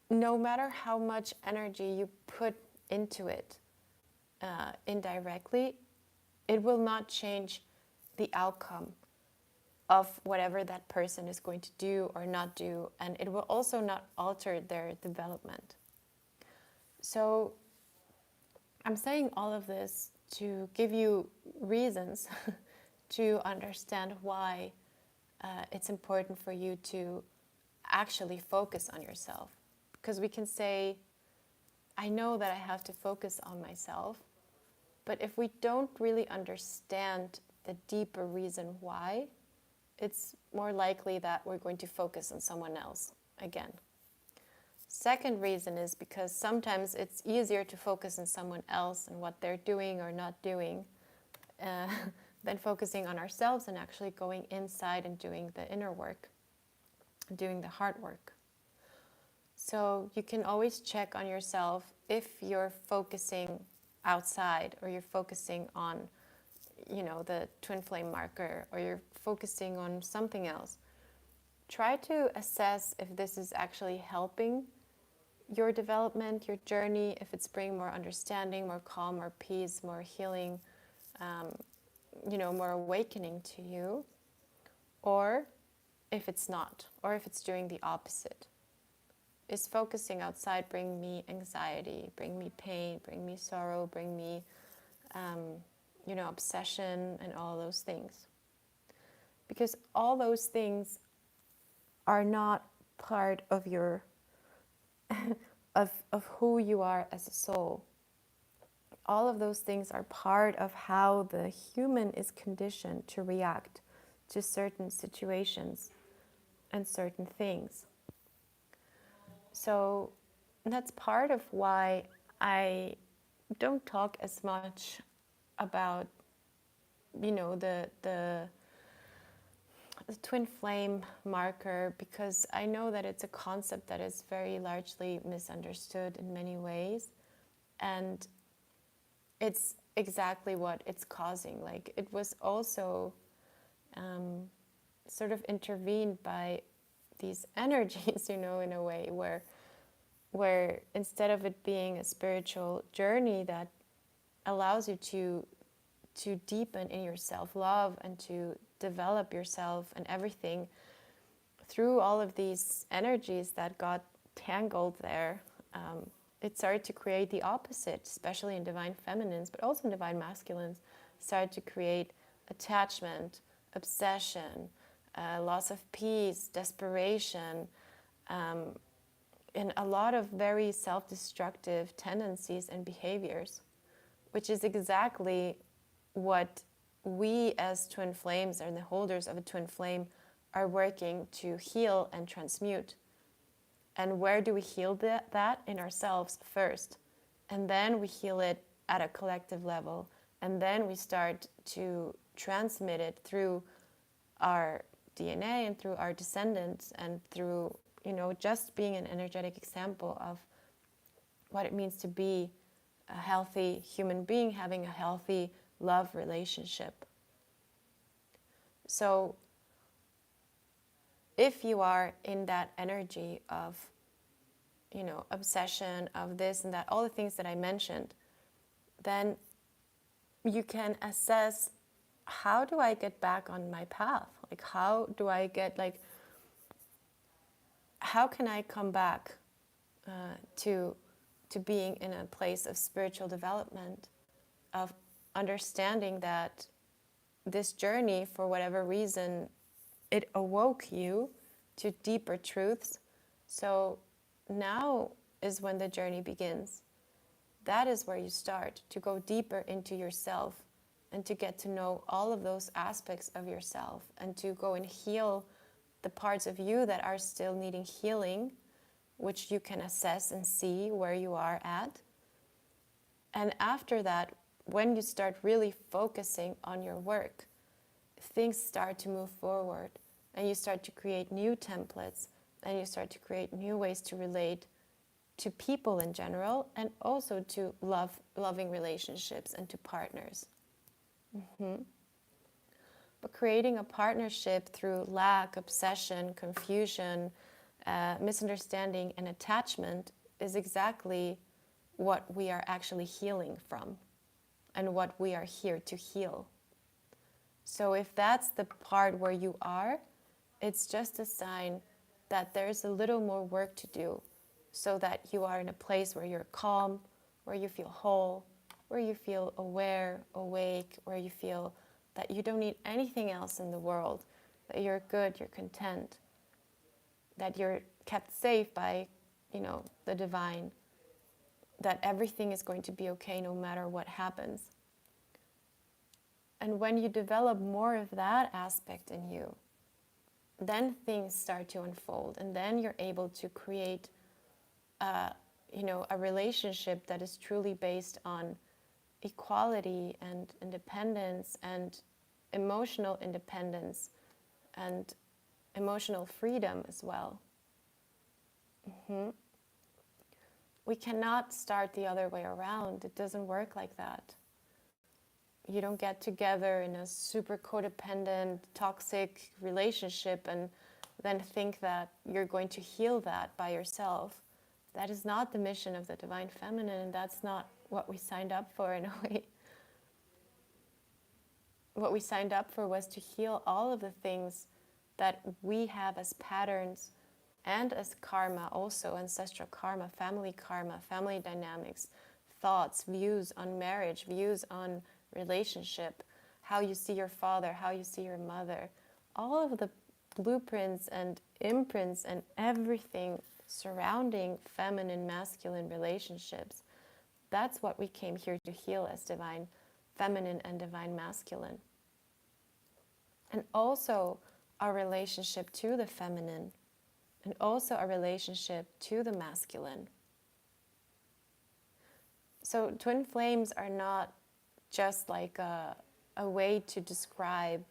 [SPEAKER 1] no matter how much energy you put into it indirectly, it will not change the outcome of whatever that person is going to do or not do, and it will also not alter their development. So I'm saying all of this to give you reasons to understand why it's important for you to actually focus on yourself. Because we can say, I know that I have to focus on myself, but if we don't really understand the deeper reason why, it's more likely that we're going to focus on someone else again. Second reason is because sometimes it's easier to focus on someone else and what they're doing or not doing uh, than focusing on ourselves and actually going inside and doing the inner work, doing the hard work. So you can always check on yourself if you're focusing outside, or you're focusing on, the twin flame marker, or you're focusing on something else. Try to assess if this is actually helping your development, your journey, if it's bringing more understanding, more calm, more peace, more healing, more awakening to you, or if it's not, or if it's doing the opposite. Is focusing outside bring me anxiety, bring me pain, bring me sorrow, bring me, obsession and all those things? Because all those things are not part of your, of who you are as a soul. All of those things are part of how the human is conditioned to react to certain situations and certain things. So that's part of why I don't talk as much about, the twin flame marker, because I know that it's a concept that is very largely misunderstood in many ways, and it's exactly what it's causing. Like, it was also sort of intervened by these energies, in a way where instead of it being a spiritual journey that allows you to deepen in your self-love and to develop yourself and everything through all of these energies that got tangled there, it started to create the opposite, especially in divine feminines, but also in divine masculines. Started to create attachment, obsession, loss of peace, desperation, and a lot of very self-destructive tendencies and behaviors, which is exactly what we as twin flames and the holders of a twin flame are working to heal and transmute. And where do we heal that? In ourselves first. And then we heal it at a collective level. And then we start to transmit it through our DNA and through our descendants and through, just being an energetic example of what it means to be a healthy human being, having a healthy love relationship. So if you are in that energy of, obsession, of this and that, all the things that I mentioned, then you can assess, how do I get back on my path? Like, how do I get, how can I come back to being in a place of spiritual development, of understanding that this journey, for whatever reason, it awoke you to deeper truths. So now is when the journey begins. That is where you start to go deeper into yourself and to get to know all of those aspects of yourself and to go and heal the parts of you that are still needing healing, which you can assess and see where you are at. And after that, when you start really focusing on your work, things start to move forward, and you start to create new templates, and you start to create new ways to relate to people in general, and also to loving relationships and to partners. But creating a partnership through lack, obsession, confusion, misunderstanding, and attachment is exactly what we are actually healing from and what we are here to heal. So if that's the part where you are, it's just a sign that there's a little more work to do, so that you are in a place where you're calm, where you feel whole, where you feel aware, awake, where you feel that you don't need anything else in the world, that you're good, you're content, that you're kept safe by, the divine, that everything is going to be okay no matter what happens. And when you develop more of that aspect in you, then things start to unfold, and then you're able to create a relationship that is truly based on equality and independence and emotional independence and emotional freedom as well. We cannot start the other way around. It doesn't work like that. You don't get together in a super codependent, toxic relationship and then think that you're going to heal that by yourself. That is not the mission of the Divine Feminine, and that's not what we signed up for in a way. What we signed up for was to heal all of the things that we have as patterns and as karma, also ancestral karma, family dynamics, thoughts, views on marriage, views on relationship, how you see your father, how you see your mother, all of the blueprints and imprints and everything surrounding feminine, masculine relationships. That's what we came here to heal as divine feminine and divine masculine. And also our relationship to the feminine, and also our relationship to the masculine. So twin flames are not just like a way to describe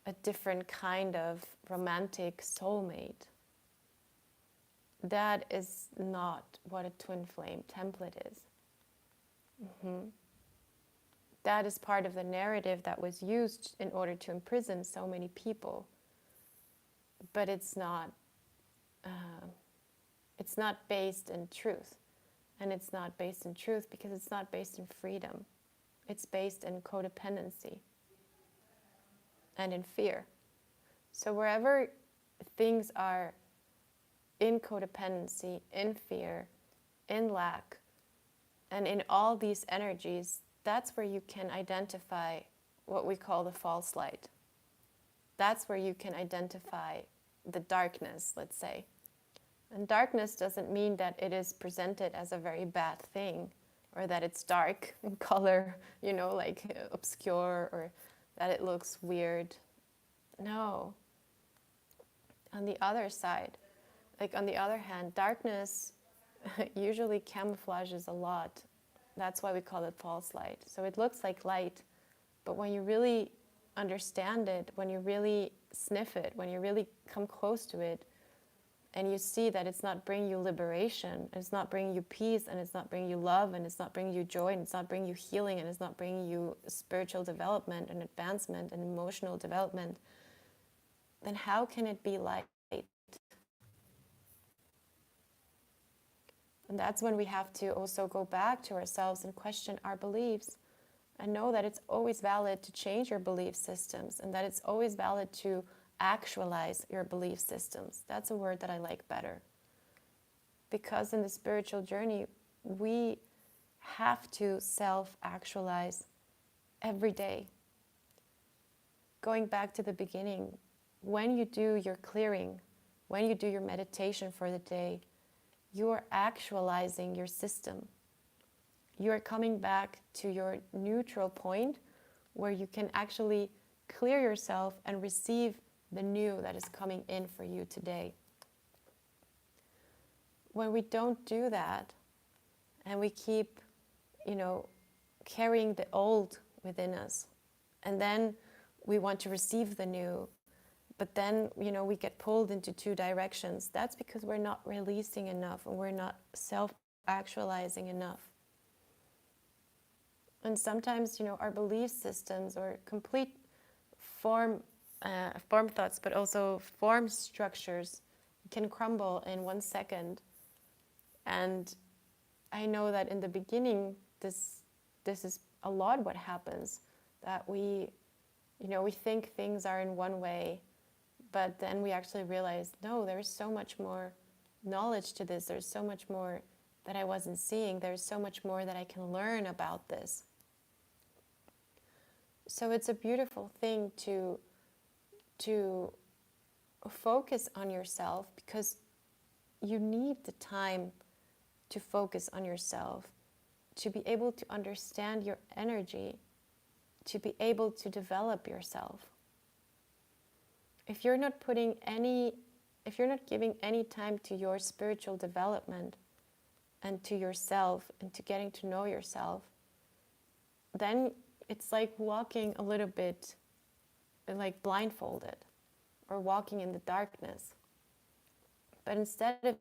[SPEAKER 1] a different kind of romantic soulmate. That is not what a twin flame template is. That is part of the narrative that was used in order to imprison so many people. But it's not based in truth. And it's not based in truth because it's not based in freedom. It's based in codependency and in fear. So wherever things are in codependency, in fear, in lack, and in all these energies, that's where you can identify what we call the false light. That's where you can identify the darkness, let's say. And darkness doesn't mean that it is presented as a very bad thing, or that it's dark in color, like obscure, or that it looks weird. No. On the other side, on the other hand, darkness usually camouflages a lot. That's why we call it false light. So it looks like light, but when you really understand it, when you really sniff it, when you really come close to it, and you see that it's not bringing you liberation, it's not bringing you peace, and it's not bringing you love, and it's not bringing you joy, and it's not bringing you healing, and it's not bringing you spiritual development and advancement and emotional development, then how can it be light? And that's when we have to also go back to ourselves and question our beliefs and know that it's always valid to change your belief systems, and that it's always valid to actualize your belief systems. That's a word that I like better. Because in the spiritual journey, we have to self-actualize every day. Going back to the beginning, when you do your clearing, when you do your meditation for the day, you are actualizing your system. You are coming back to your neutral point where you can actually clear yourself and receive the new that is coming in for you today. When we don't do that, and we keep, carrying the old within us, and then we want to receive the new, but then, we get pulled into two directions. That's because we're not releasing enough, and we're not self-actualizing enough. And sometimes, our belief systems or complete form thoughts, but also form structures can crumble in 1 second. And I know that in the beginning, this is a lot what happens, that we think things are in one way, but then we actually realize, no, there's so much more knowledge to this. There's so much more that I wasn't seeing. There's so much more that I can learn about this. So it's a beautiful thing to focus on yourself, because you need the time to focus on yourself, to be able to understand your energy, to be able to develop yourself. If you're not giving any time to your spiritual development and to yourself and to getting to know yourself, then it's like walking a little bit like blindfolded or walking in the darkness. But instead of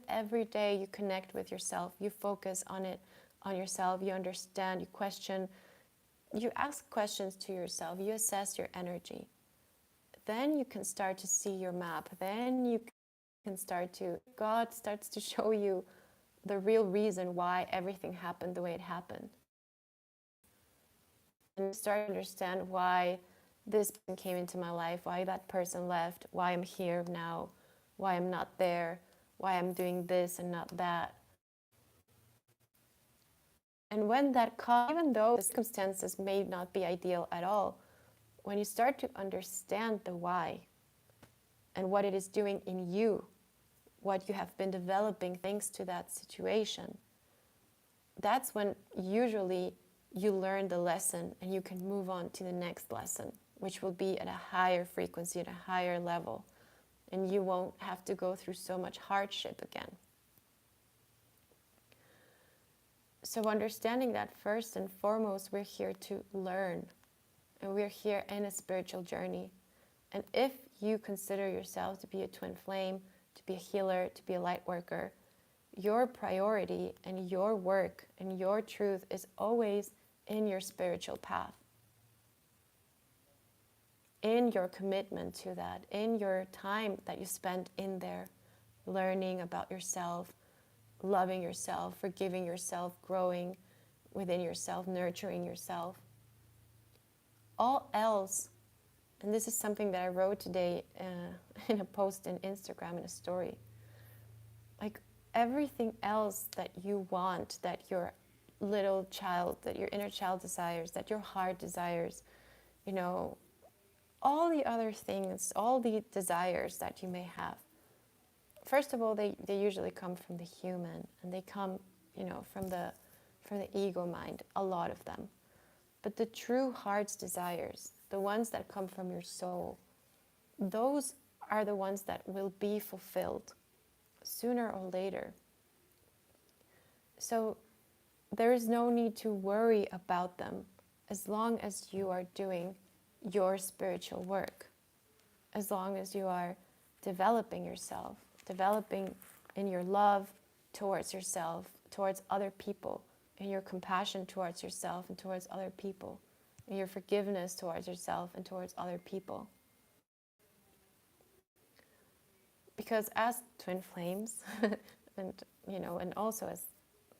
[SPEAKER 1] every day you connect with yourself, you focus on it, on yourself, you understand, you question, you ask questions to yourself, you assess your energy, then you can start to see your map. Then you can God starts to show you the real reason why everything happened the way it happened. And you start to understand why this person came into my life, why that person left, why I'm here now, why I'm not there, why I'm doing this and not that. And when that comes, even though the circumstances may not be ideal at all, when you start to understand the why and what it is doing in you, what you have been developing thanks to that situation, that's when usually you learn the lesson and you can move on to the next lesson, which will be at a higher frequency, at a higher level, and you won't have to go through so much hardship again. So understanding that, first and foremost, we're here to learn, and we're here in a spiritual journey. And if you consider yourself to be a twin flame, to be a healer, to be a light worker, your priority and your work and your truth is always in your spiritual path, in your commitment to that, in your time that you spend in there, learning about yourself, loving yourself, forgiving yourself, growing within yourself, nurturing yourself. All else, and this is something that I wrote today in a post in Instagram, in a story, like everything else that you want, that your little child, that your inner child desires, that your heart desires, you know, all the other things, all the desires that you may have, first of all, they usually come from the human, and they come, you know, from the ego mind, a lot of them. But the true heart's desires, the ones that come from your soul, those are the ones that will be fulfilled sooner or later. So there is no need to worry about them as long as you are doing your spiritual work, as long as you are developing yourself, developing in your love towards yourself, towards other people, in your compassion towards yourself and towards other people, in your forgiveness towards yourself and towards other people. Because as twin flames and you know, and also as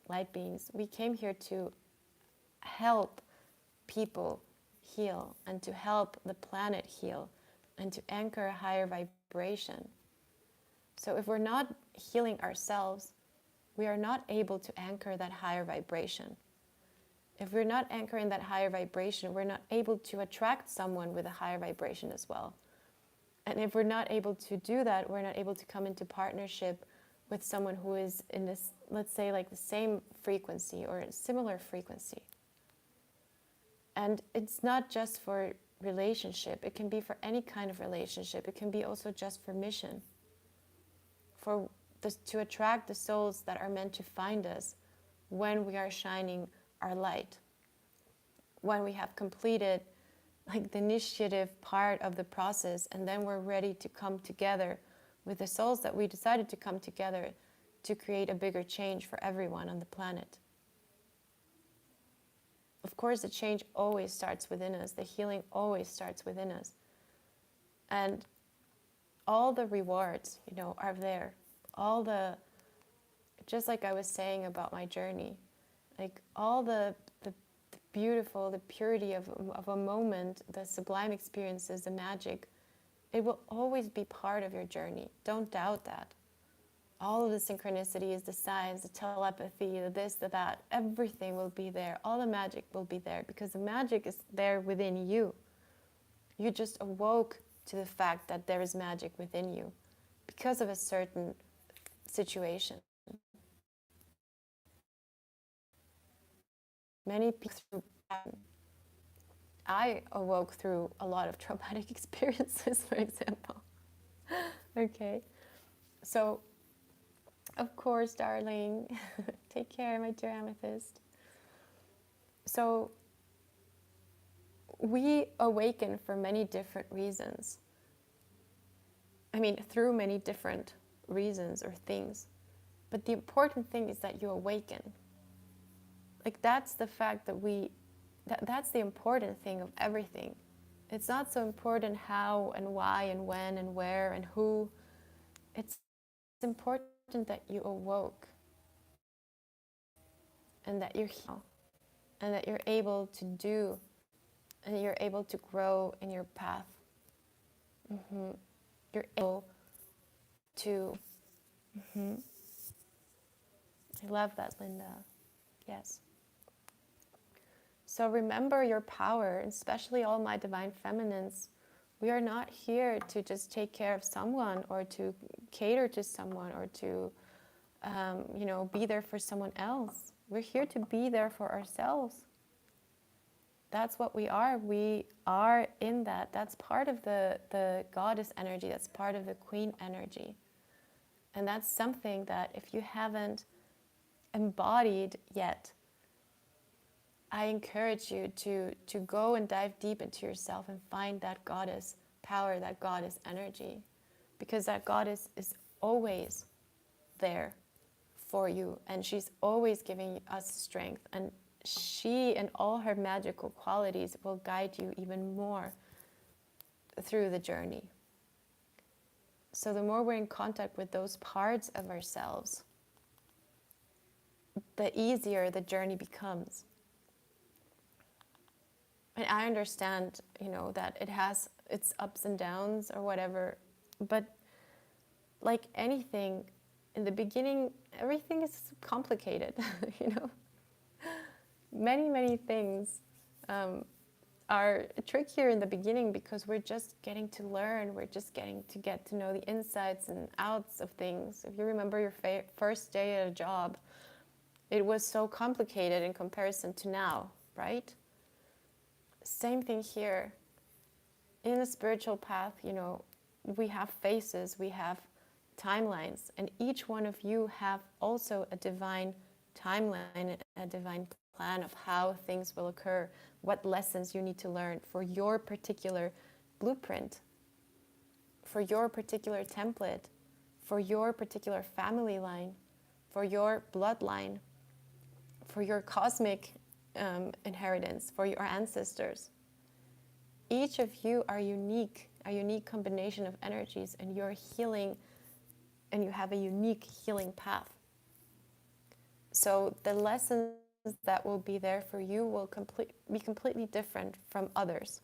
[SPEAKER 1] light beings, we came here to help people heal and to help the planet heal and to anchor a higher vibration. So if we're not healing ourselves, we are not able to anchor that higher vibration. If we're not anchoring that higher vibration, we're not able to attract someone with a higher vibration as well. And if we're not able to do that, we're not able to come into partnership with someone who is in this, let's say, like the same frequency or a similar frequency. And it's not just for relationship. It can be for any kind of relationship. It can be also just for mission. To attract the souls that are meant to find us when we are shining our light. When we have completed like the initiative part of the process, and then we're ready to come together with the souls that we decided to come together to create a bigger change for everyone on the planet. Of course, the change always starts within us. The healing always starts within us. And all the rewards, you know, are there. Just like I was saying about my journey, like all the beautiful, the purity of a moment, the sublime experiences, the magic, it will always be part of your journey. Don't doubt that. All of the synchronicities, the signs, the telepathy, the this, the that, everything will be there. All the magic will be there because the magic is there within you. You just awoke to the fact that there is magic within you because of a certain situation. Many people through I awoke through a lot of traumatic experiences, for example. Okay, so of course, darling, take care, my dear amethyst. So we awaken for many different reasons. I mean, through many different reasons or things. But the important thing is that you awaken. Like, that's the fact that that's the important thing of everything. It's not so important how and why and when and where and who. It's important that you awoke and that you're here and that you're able to do and you're able to grow in your path. You're able to. I love that, Linda. Yes. So remember your power, especially all my divine feminines. We are not here to just take care of someone or to cater to someone or to, be there for someone else. We're here to be there for ourselves. That's what we are. We are in that. That's part of the goddess energy. That's part of the queen energy. And that's something that if you haven't embodied yet, I encourage you to go and dive deep into yourself and find that goddess power, that goddess energy. Because that goddess is always there for you. And she's always giving us strength. And she and all her magical qualities will guide you even more through the journey. So the more we're in contact with those parts of ourselves, the easier the journey becomes. And I understand, that it has its ups and downs or whatever, but like anything, in the beginning, everything is complicated, Many, many things are trickier in the beginning because we're just getting to learn, we're just getting to get to know the insides and outs of things. If you remember your first day at a job, it was so complicated in comparison to now, right? Same thing here. In the spiritual path, we have phases, we have timelines, and each one of you have also a divine timeline, a divine plan of how things will occur, what lessons you need to learn for your particular blueprint, for your particular template, for your particular family line, for your bloodline, for your cosmic inheritance, for your ancestors. Each of you are unique, a unique combination of energies, and you're healing, and you have a unique healing path. So the lessons that will be there for you will be completely different from others.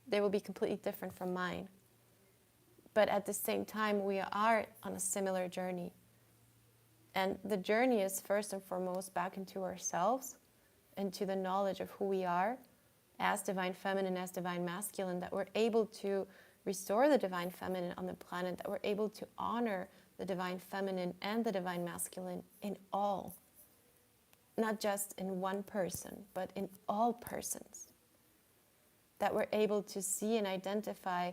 [SPEAKER 1] They will be completely different from mine. But at the same time, we are on a similar journey. And the journey is first and foremost back into ourselves, into the knowledge of who we are as divine feminine, as divine masculine, that we're able to restore the divine feminine on the planet, that we're able to honor the divine feminine and the divine masculine in all. Not just in one person, but in all persons. That we're able to see and identify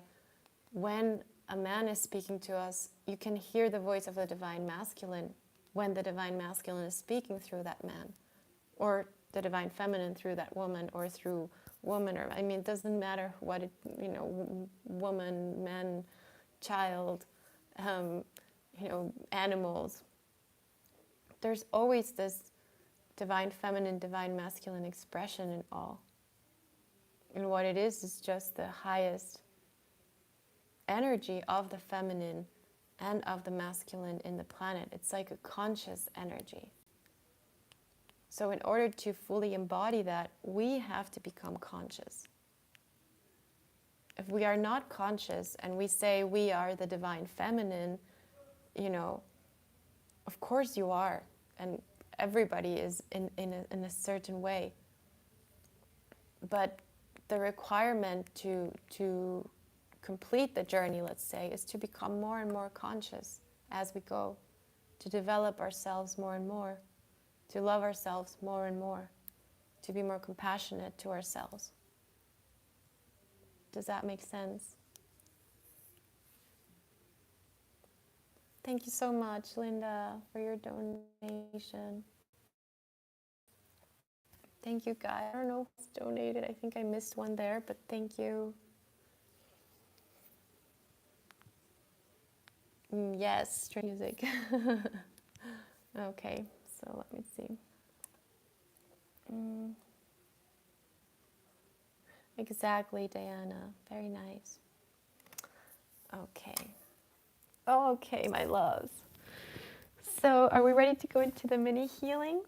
[SPEAKER 1] when a man is speaking to us, you can hear the voice of the divine masculine when the divine masculine is speaking through that man, or the divine feminine through that woman, or through woman, or it doesn't matter what it, woman, man, child, animals. There's always this divine feminine, divine masculine expression in all. And what it is just the highest energy of the feminine and of the masculine in the planet. It's like a conscious energy. So in order to fully embody that, we have to become conscious. If we are not conscious and we say we are the divine feminine, of course you are, and everybody is in a certain way. But the requirement to complete the journey, let's say, is to become more and more conscious as we go, to develop ourselves more and more, to love ourselves more and more, to be more compassionate to ourselves. Does that make sense? Thank you so much, Linda, for your donation. Thank you, guys. I don't know who's donated. I think I missed one there, but thank you. Yes, string music. Okay, so let me see. Exactly, Diana. Very nice. Okay. Okay, my loves. So, are we ready to go into the mini healings?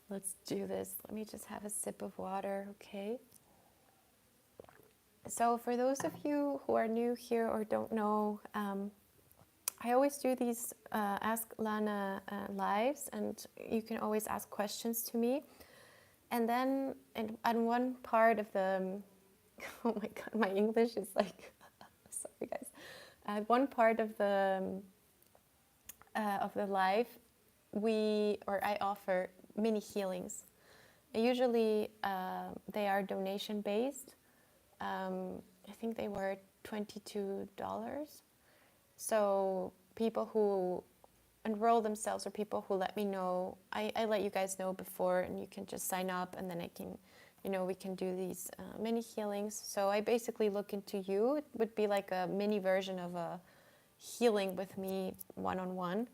[SPEAKER 1] Let's do this. Let me just have a sip of water, okay? So, for those of you who are new here or don't know, I always do these Ask Lana lives, and you can always ask questions to me. And then, on one part of the, oh my god, my English is like, sorry guys. At one part of the live, I offer mini healings. Usually, they are donation based. I think they were $22. So people who enroll themselves, or people who let me know, I let you guys know before, and you can just sign up, and then I can, we can do these mini healings. So I basically look into you. It would be like a mini version of a healing with me one-on-one.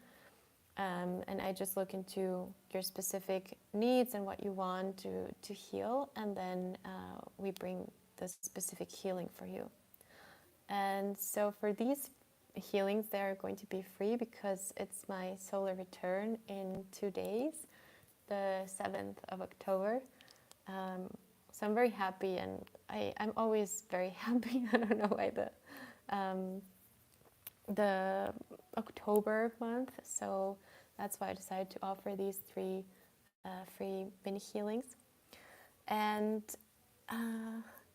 [SPEAKER 1] And I just look into your specific needs and what you want to heal, and then we bring the specific healing for you. And so for these healings, they're going to be free because it's my solar return in 2 days, the 7th of October. So I'm very happy, and I'm always very happy. I don't know why the October month. So that's why I decided to offer these 3 free mini healings. And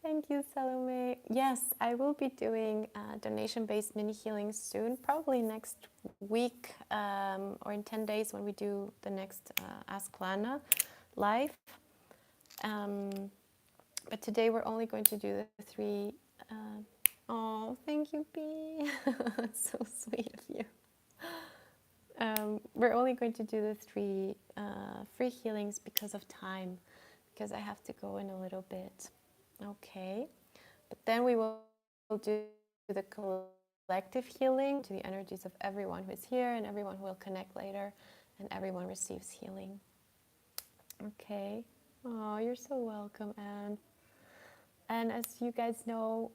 [SPEAKER 1] thank you, Salome. Yes, I will be doing donation-based mini healings soon, probably next week or in 10 days when we do the next Ask Lana live. But today we're only going to do the 3. Oh, thank you, B. It's so sweet of you. We're only going to do the 3 free healings because of time, because I have to go in a little bit. Okay. But then we will do the collective healing to the energies of everyone who is here and everyone who will connect later, and everyone receives healing. Okay. Oh, you're so welcome, Anne. And as you guys know,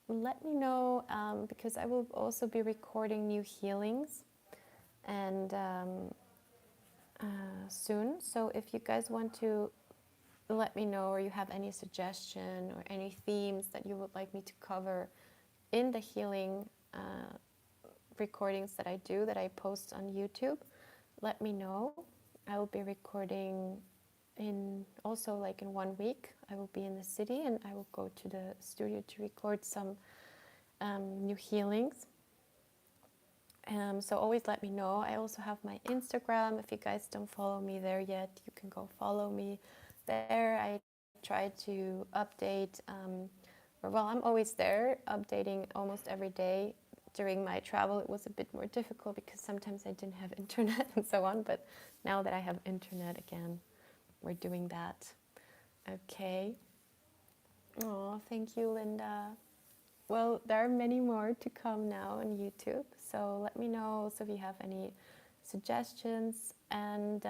[SPEAKER 1] let me know, because I will also be recording new healings and soon. So if you guys want to let me know, or you have any suggestion or any themes that you would like me to cover in the healing recordings that I post on YouTube, let me know. I will be recording in 1 week. I will be in the city, and I will go to the studio to record some new healings. So always let me know. I also have my Instagram. If you guys don't follow me there yet, you can go follow me there. I try to update, I'm always there, updating almost every day. During my travel, it was a bit more difficult because sometimes I didn't have internet and so on, but now that I have internet again, we're doing that. Okay. Oh, thank you, Linda. Well, there are many more to come now on YouTube, so let me know also if you have any suggestions. And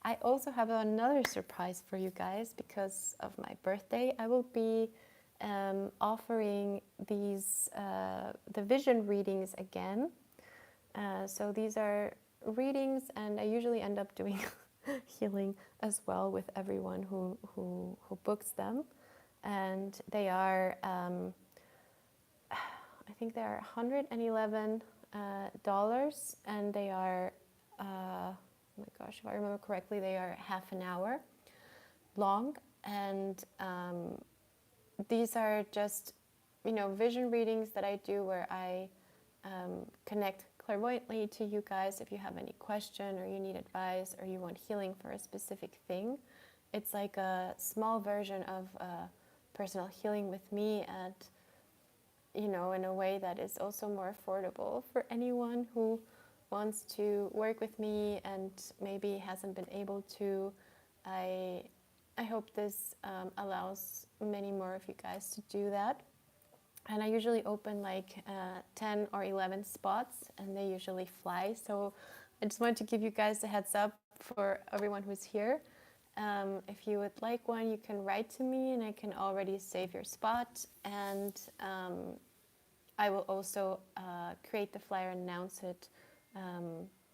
[SPEAKER 1] I also have another surprise for you guys. Because of my birthday, I will be offering these the vision readings again. So these are readings, and I usually end up doing healing as well with everyone who books them. And they are I think there are 111 dollars, and they are, oh my gosh, if I remember correctly, they are half an hour long. And these are just, vision readings that I do where I connect clairvoyantly to you guys if you have any question or you need advice or you want healing for a specific thing. It's like a small version of personal healing with me at, in a way that is also more affordable for anyone who wants to work with me and maybe hasn't been able to. I hope this allows many more of you guys to do that. And I usually open like 10 or 11 spots, and they usually fly. So I just wanted to give you guys a heads up for everyone who's here. If you would like one, you can write to me and I can already save your spot. And I will also create the flyer and announce it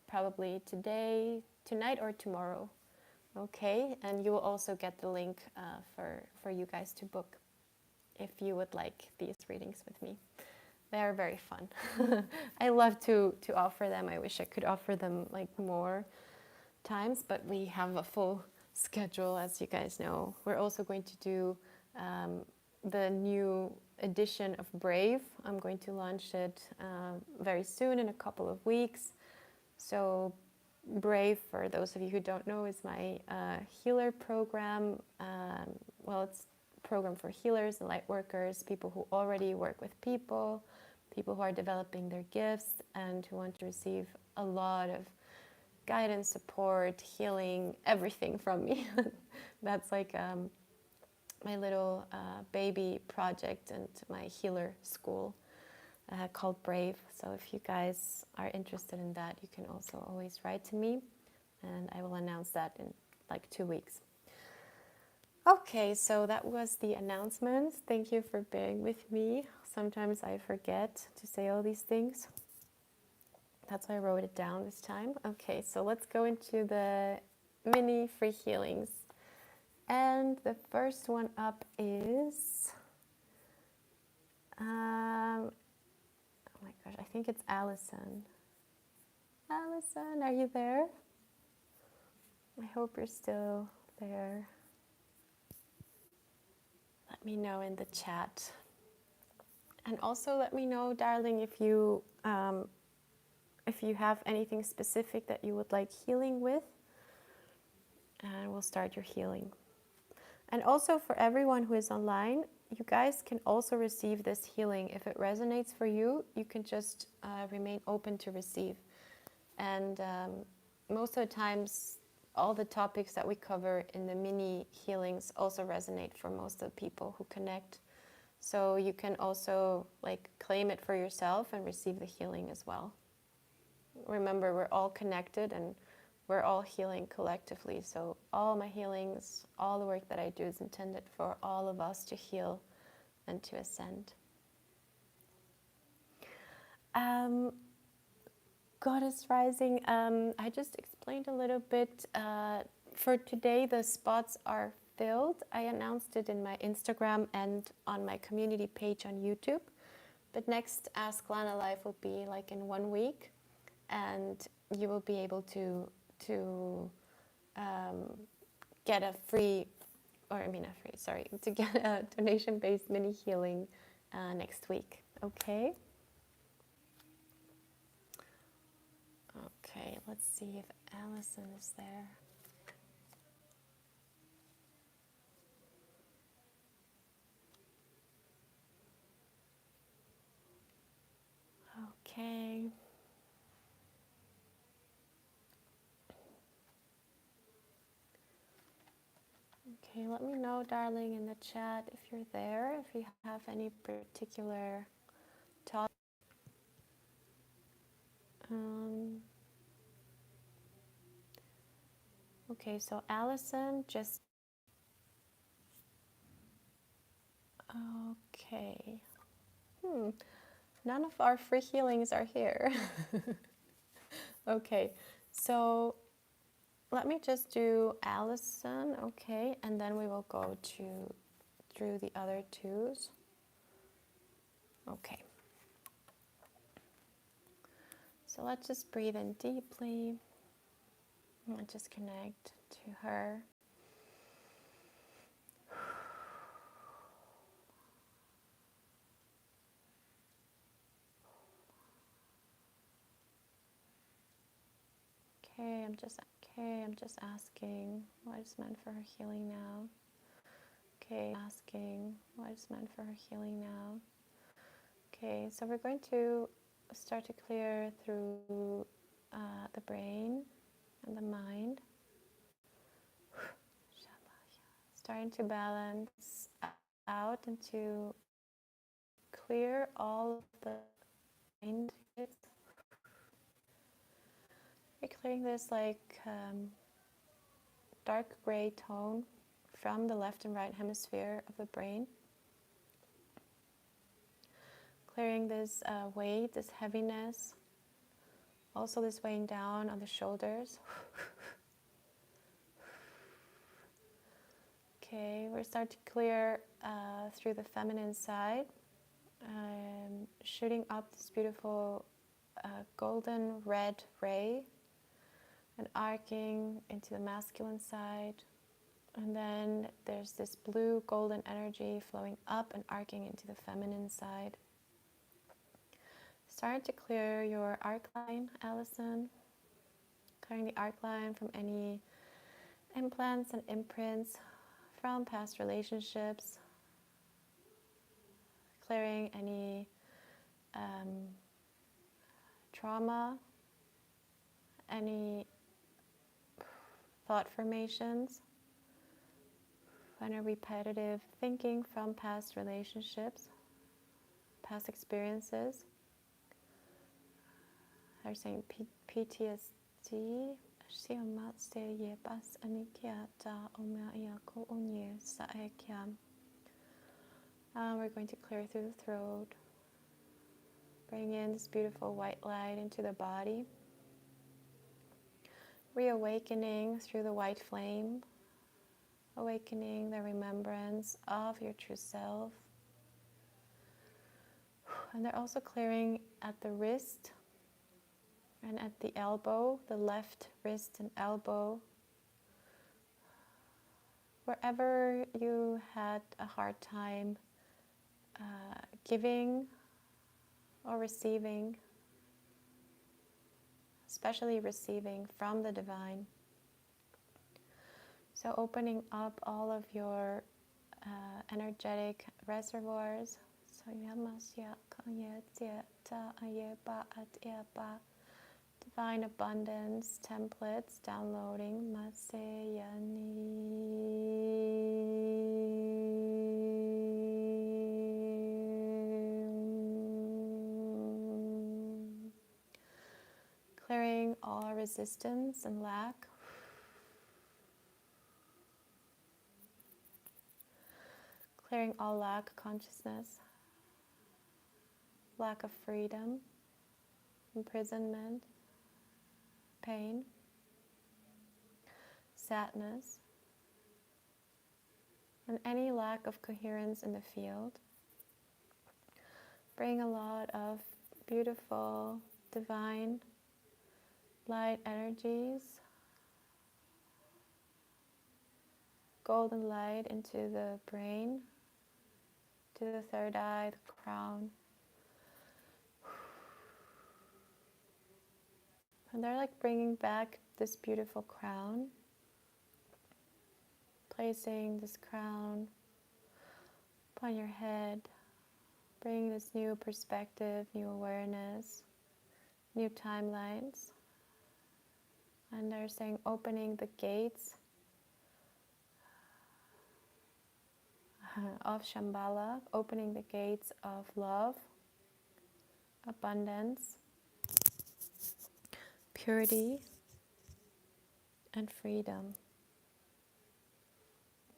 [SPEAKER 1] probably today, tonight or tomorrow. Okay, and you will also get the link for you guys to book if you would like these readings with me. They are very fun. I love to offer them. I wish I could offer them like more times, but we have a full schedule, as you guys know. We're also going to do the new edition of Brave. I'm going to launch it very soon, in a couple of weeks. So Brave, for those of you who don't know, is my healer program. Well, it's a program for healers and light workers, people who already work with people who are developing their gifts and who want to receive a lot of guidance, support, healing, everything from me. That's like my little baby project and my healer school called Brave. So if you guys are interested in that, you can also always write to me, and I will announce that in like 2 weeks. Okay, so that was the announcements. Thank you for bearing with me. Sometimes I forget to say all these things. That's why I wrote it down this time. Okay, so let's go into the mini free healings. And the first one up is, oh my gosh, I think it's Allison. Allison, are you there? I hope you're still there. Let me know in the chat. And also let me know, darling, if you have anything specific that you would like healing with, and we'll start your healing. And also for everyone who is online, you guys can also receive this healing. If it resonates for you, you can just remain open to receive. And most of the times, all the topics that we cover in the mini healings also resonate for most of the people who connect. So you can also like claim it for yourself and receive the healing as well. Remember, we're all connected and we're all healing collectively. So all my healings, all the work that I do is intended for all of us to heal and to ascend. Goddess Rising, I just explained a little bit. For today, the spots are filled. I announced it in my Instagram and on my community page on YouTube. But next Ask Lana Live will be like in 1 week. And you will be able to get a free, to get a donation-based mini healing next week. Okay? Okay, let's see if Allison is there. Okay. Okay, let me know, darling, in the chat if you're there, if you have any particular topic. Okay, so Allison just... Okay. None of our free healings are here. Okay, so let me just do Allison, okay, and then we will go through the other twos. Okay. So let's just breathe in deeply and just connect to her. I'm just asking what is meant for her healing now. Asking what is meant for her healing now. Okay, so we're going to start to clear through the brain and the mind. Starting to balance out and to clear all of the mind. We're clearing this like dark gray tone from the left and right hemisphere of the brain. Clearing this weight, this heaviness, also this weighing down on the shoulders. Okay, we're starting to clear through the feminine side, shooting up this beautiful golden red ray and arcing into the masculine side. And then there's this blue golden energy flowing up and arcing into the feminine side. Start to clear your arc line, Allison. Clearing the arc line from any implants and imprints from past relationships. Clearing any trauma, any thought formations, any repetitive thinking from past relationships, past experiences. They're saying PTSD. We're going to clear through the throat. Bring in this beautiful white light into the body. Reawakening through the white flame. Awakening the remembrance of your true self. And they're also clearing at the wrist and at the elbow, the left wrist and elbow. Wherever you had a hard time giving or receiving, especially receiving from the divine. So opening up all of your energetic reservoirs. So divine abundance templates downloading. Clearing all resistance and lack. Clearing all lack consciousness, lack of freedom, imprisonment, pain, sadness, and any lack of coherence in the field. Bring a lot of beautiful, divine, light energies, golden light into the brain, to the third eye, the crown. And they're like bringing back this beautiful crown, placing this crown upon your head, bringing this new perspective, new awareness, new timelines. And they're saying opening the gates of Shambhala, opening the gates of love, abundance, purity, and freedom.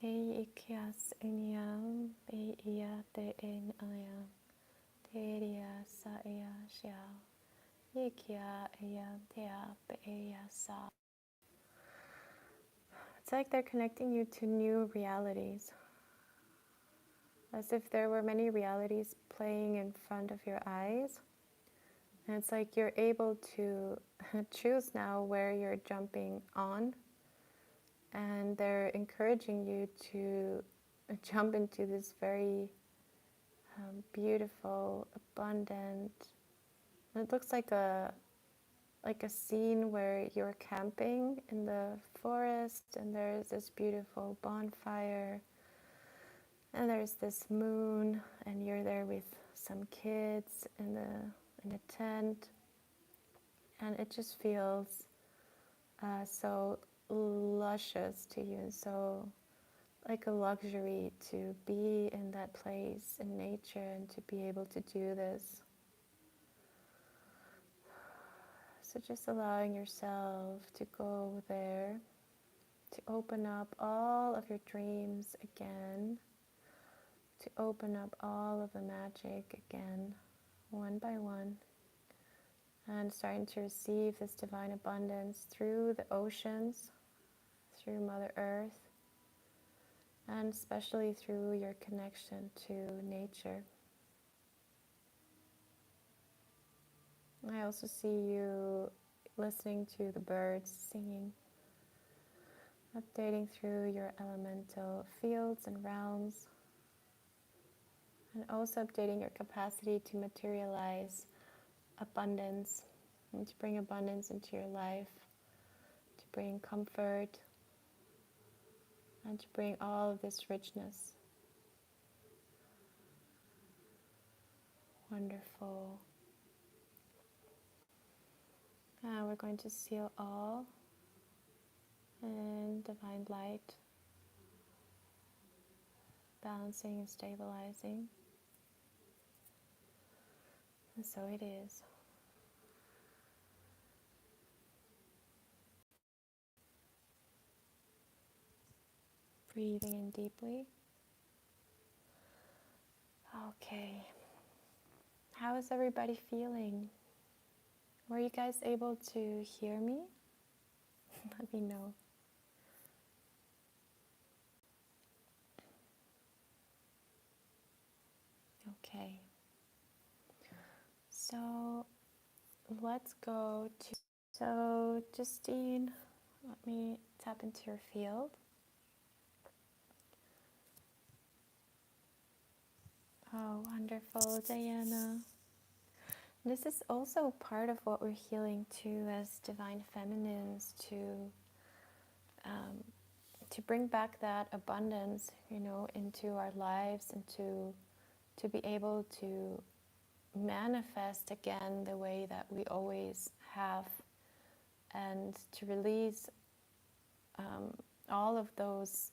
[SPEAKER 1] It's like they're connecting you to new realities, as if there were many realities playing in front of your eyes, And it's like you're able to choose now where you're jumping on, and they're encouraging you to jump into this very beautiful, abundant. It looks like a scene where you're camping in the forest, and there's this beautiful bonfire, and there's this moon, and you're there with some kids in a tent, and it just feels so luscious to you, and so like a luxury to be in that place in nature and to be able to do this. So just allowing yourself to go there, to open up all of your dreams again, to open up all of the magic again, one by one, and starting to receive this divine abundance through the oceans, through Mother Earth, and especially through your connection to nature. I also see you listening to the birds singing, updating through your elemental fields and realms, and also updating your capacity to materialize abundance and to bring abundance into your life, to bring comfort, and to bring all of this richness. Wonderful. Now we're going to seal all in divine light, balancing and stabilizing. And so it is. Breathing in deeply. Okay. How is everybody feeling? Were you guys able to hear me? Let me know. Okay. So let's go to... So Justine, let me tap into your field. Oh, wonderful, Diana. This is also part of what we're healing too as divine feminines, to bring back that abundance, into our lives, and to be able to manifest again the way that we always have, and to release all of those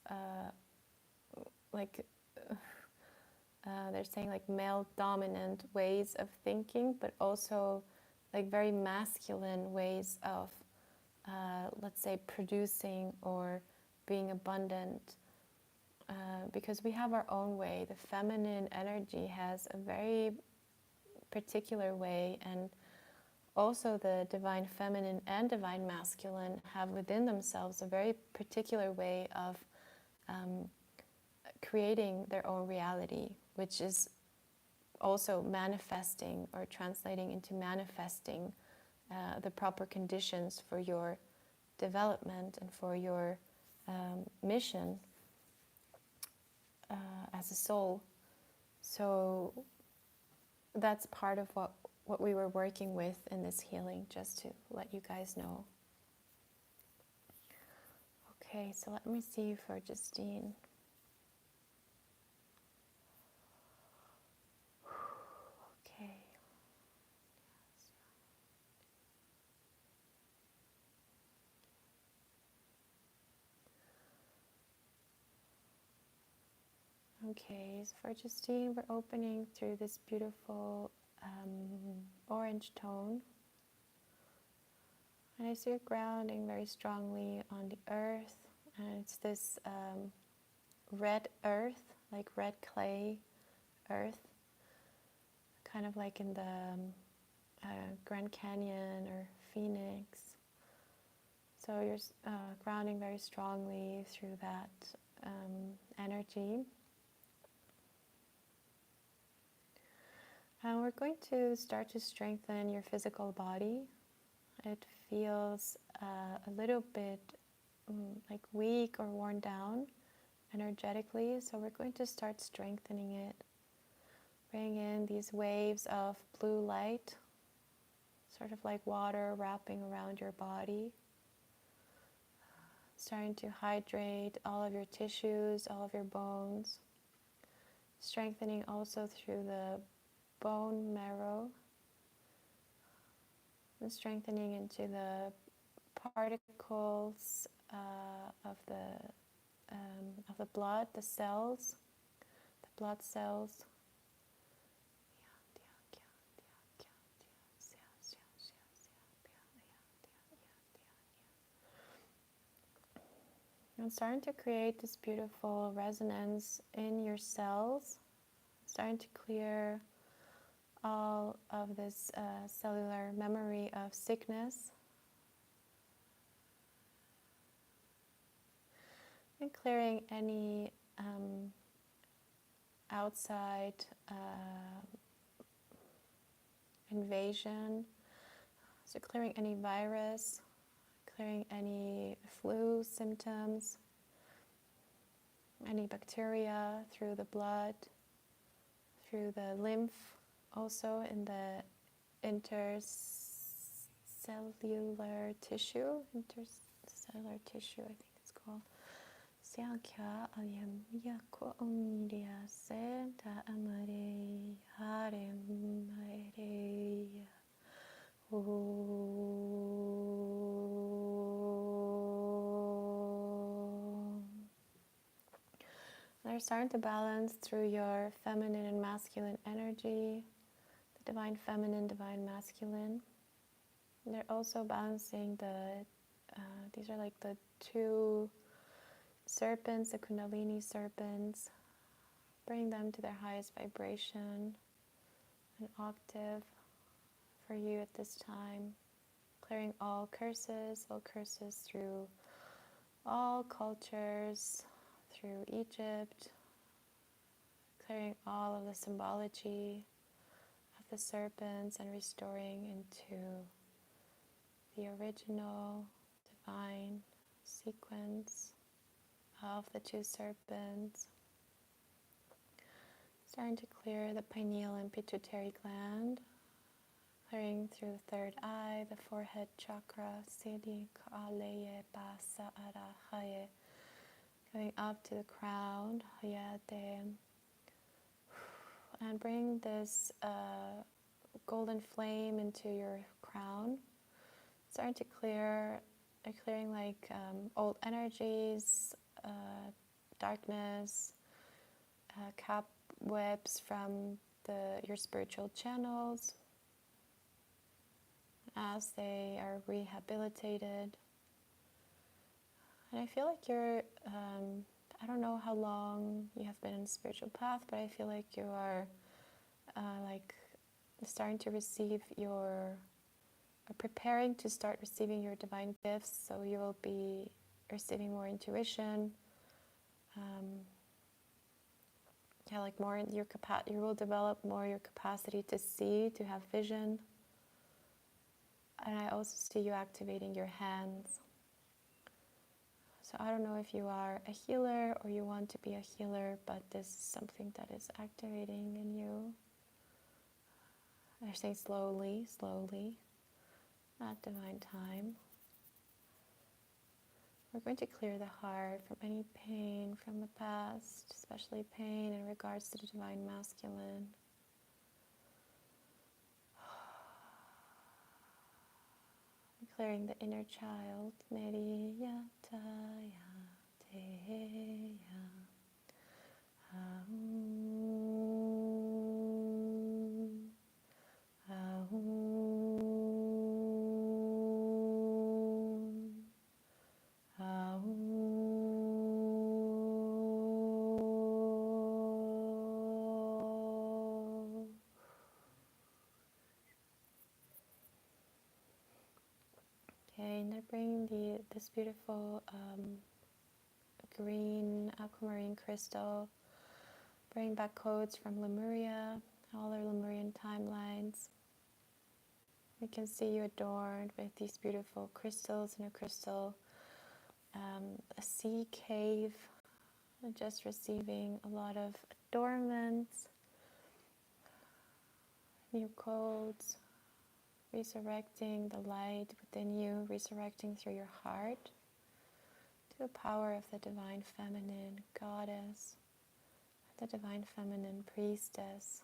[SPEAKER 1] like they're saying like male dominant ways of thinking, but also like very masculine ways of let's say producing or being abundant, because we have our own way. The feminine energy has a very particular way, and also the divine feminine and divine masculine have within themselves a very particular way of creating their own reality, which is also manifesting or translating into manifesting the proper conditions for your development and for your mission as a soul. So that's part of what we were working with in this healing, just to let you guys know. Okay, so let me see for Justine. Okay. Okay, so for Justine, we're opening through this beautiful orange tone. And I see you're grounding very strongly on the earth. And it's this red earth, like red clay earth, kind of like in the Grand Canyon or Phoenix. So you're grounding very strongly through that energy. And we're going to start to strengthen your physical body. It feels a little bit like weak or worn down energetically, so we're going to start strengthening it. Bring in these waves of blue light, sort of like water wrapping around your body, starting to hydrate all of your tissues, all of your bones, strengthening also through the bone marrow, and strengthening into the particles of the blood, the cells, the blood cells. And starting to create this beautiful resonance in your cells, starting to clear all of this cellular memory of sickness, and clearing any outside invasion. So clearing any virus, clearing any flu symptoms, any bacteria through the blood, through the lymph, also in the intercellular tissue, intercellular tissue, I think it's called. Siankya alyam yako umriya senta amare harem mare. They're starting to balance through your feminine and masculine energy, the divine feminine, divine masculine. And they're also balancing these are like the two serpents, the Kundalini serpents. Bring them to their highest vibration, an octave for you at this time. Clearing all curses through all cultures, through Egypt, clearing all of the symbology of the serpents and restoring into the original divine sequence of the two serpents. Starting to clear the pineal and pituitary gland, clearing through the third eye, the forehead chakra, siddhi kaaleye basa arahaye, going up to the crown, hayate, and bring this golden flame into your crown. Starting to clearing like old energies, darkness, cobwebs from your spiritual channels as they are rehabilitated. And I feel like you're, I don't know how long you have been in the spiritual path, but I feel like you are like starting to receive preparing to start receiving your divine gifts. So you will be receiving more intuition. Like more in your you will develop more your capacity to see, to have vision. And I also see you activating your hands. So I don't know if you are a healer or you want to be a healer, but this is something that is activating in you. I say slowly, slowly, at divine time. We're going to clear the heart from any pain from the past, especially pain in regards to the divine masculine. Clearing the inner child. And I bring this beautiful green aquamarine crystal. Bring back codes from Lemuria, all our Lemurian timelines. We can see you adorned with these beautiful crystals in a crystal, a sea cave, just receiving a lot of adornments, new codes, resurrecting the light within you, resurrecting through your heart to the power of the divine feminine goddess, the divine feminine priestess,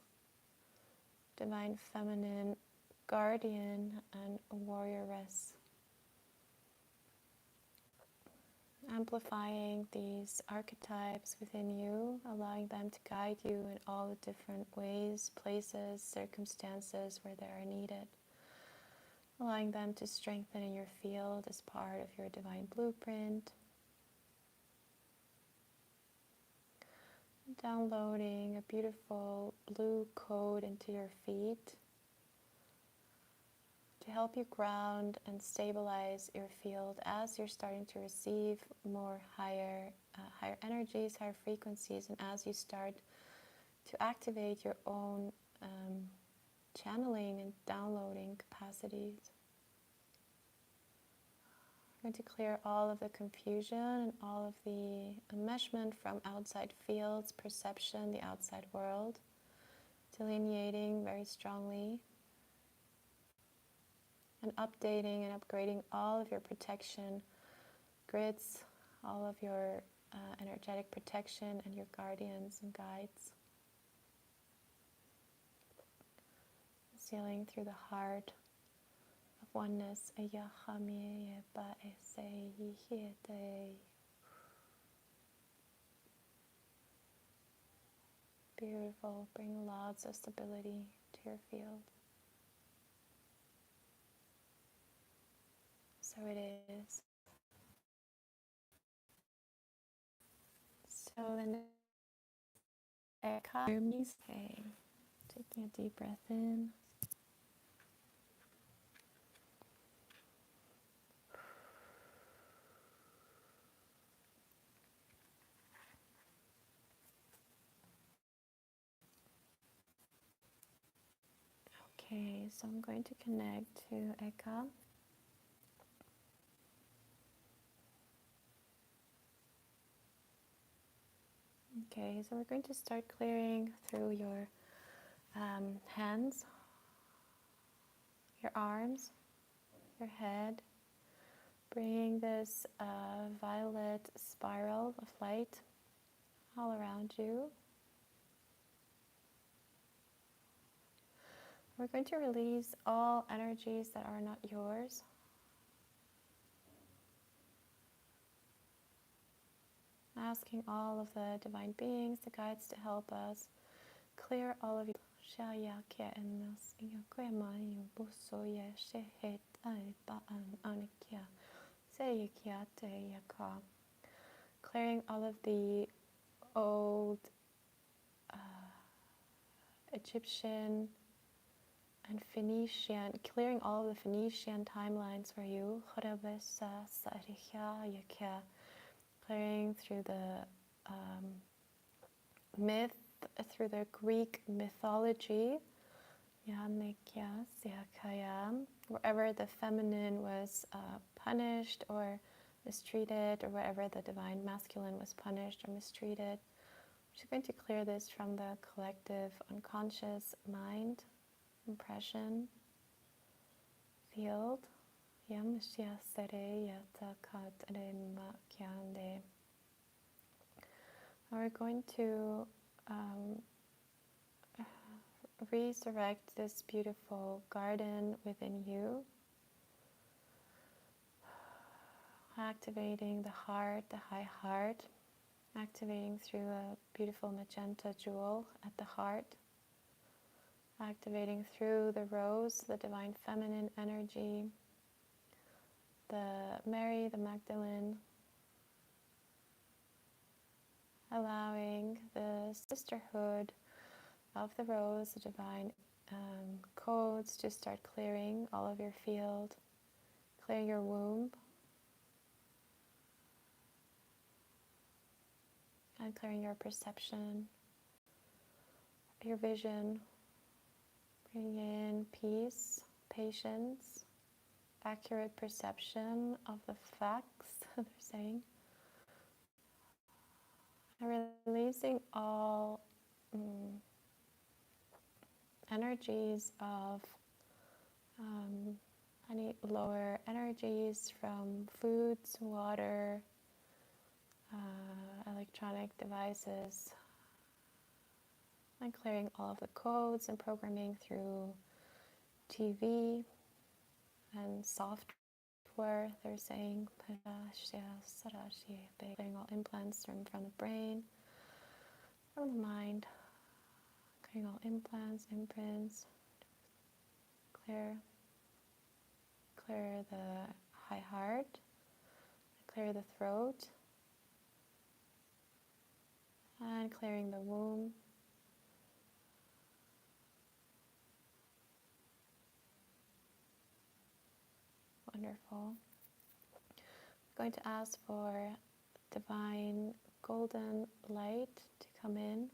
[SPEAKER 1] divine feminine guardian and warrioress. Amplifying these archetypes within you, allowing them to guide you in all the different ways, places, circumstances where they are needed. Allowing them to strengthen in your field as part of your divine blueprint. Downloading a beautiful blue code into your feet to help you ground and stabilize your field as you're starting to receive more higher energies, higher frequencies, and as you start to activate your own channeling and downloading capacities. We're going to clear all of the confusion and all of the enmeshment from outside fields, perception, the outside world, delineating very strongly and updating and upgrading all of your protection grids, all of your energetic protection and your guardians and guides. Sealing through the heart of oneness. Beautiful. Bring lots of stability to your field. So it is. So then, okay. Taking a deep breath in. Okay, so I'm going to connect to Eka. Okay, so we're going to start clearing through your hands, your arms, your head, bringing this violet spiral of light all around you. We're going to release all energies that are not yours. Asking all of the divine beings, the guides, to help us clear all of you. Clearing all of the old Egyptian and Phoenician, clearing all of the Phoenician timelines for you. Clearing through the myth, through the Greek mythology. Wherever the feminine was punished or mistreated, or wherever the divine masculine was punished or mistreated. We're just going to clear this from the collective unconscious mind, impression, field. We're going to resurrect this beautiful garden within you, activating the heart, the high heart, activating through a beautiful magenta jewel at the heart, activating through the rose, the divine feminine energy, the Mary, the Magdalene, allowing the sisterhood of the rose, the divine codes, to start clearing all of your field, clearing your womb, and clearing your perception, your vision, Bring in peace, patience, accurate perception of the facts, they're saying. And releasing all energies of any lower energies from foods, water, electronic devices, and clearing all of the codes and programming through TV and software, they're saying. Clearing all implants from the brain, from the mind, clearing all implants, imprints, clear the high heart, clear the throat, and clearing the womb. Wonderful. I'm going to ask for divine golden light to come in,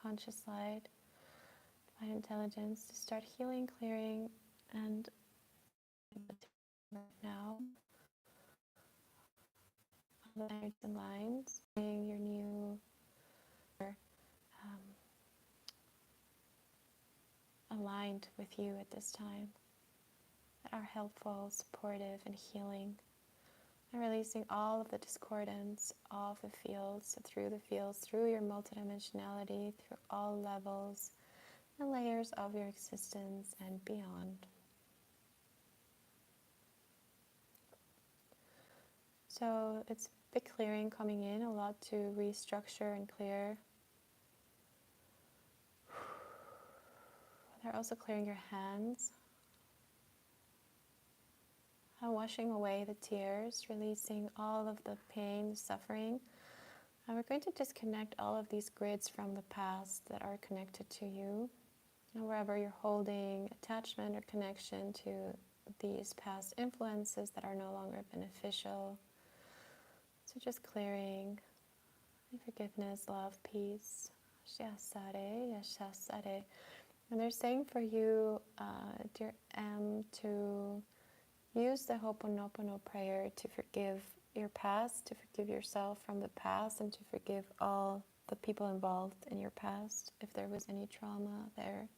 [SPEAKER 1] conscious light, divine intelligence to start healing, clearing, and now all the lines and lines, being your new aligned with you at this time, that are helpful, supportive, and healing. And releasing all of the discordance of the fields, through your multidimensionality, through all levels and layers of your existence and beyond. So it's big clearing coming in, a lot to restructure and clear. They're also clearing your hands. And washing away the tears, releasing all of the pain, suffering. And we're going to disconnect all of these grids from the past that are connected to you. And wherever you're holding attachment or connection to these past influences that are no longer beneficial. So just clearing, forgiveness, love, peace. Yashasare, yashasare. And they're saying for you, dear M, to use the Ho'oponopono prayer to forgive your past, to forgive yourself from the past, and to forgive all the people involved in your past, if there was any trauma there.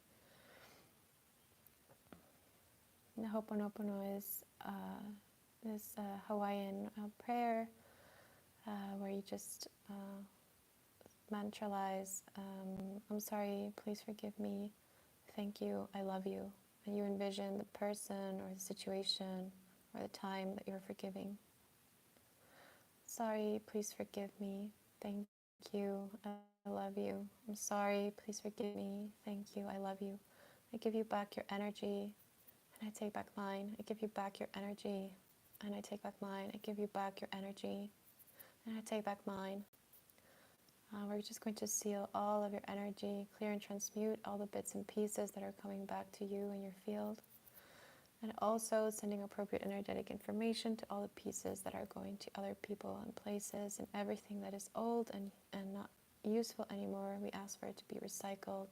[SPEAKER 1] And the Ho'oponopono is this Hawaiian prayer where you just mantralize, I'm sorry, please forgive me, thank you, I love you. And you envision the person or the situation or the time that you're forgiving. Sorry, please forgive me, thank you, I love you. I'm sorry, please forgive me, thank you, I love you. I give you back your energy, and I take back mine. I give you back your energy, and I take back mine. I give you back your energy, and I take back mine. We're just going to seal all of your energy, clear and transmute all the bits and pieces that are coming back to you in your field. And also sending appropriate energetic information to all the pieces that are going to other people and places, and everything that is old and not useful anymore. We ask for it to be recycled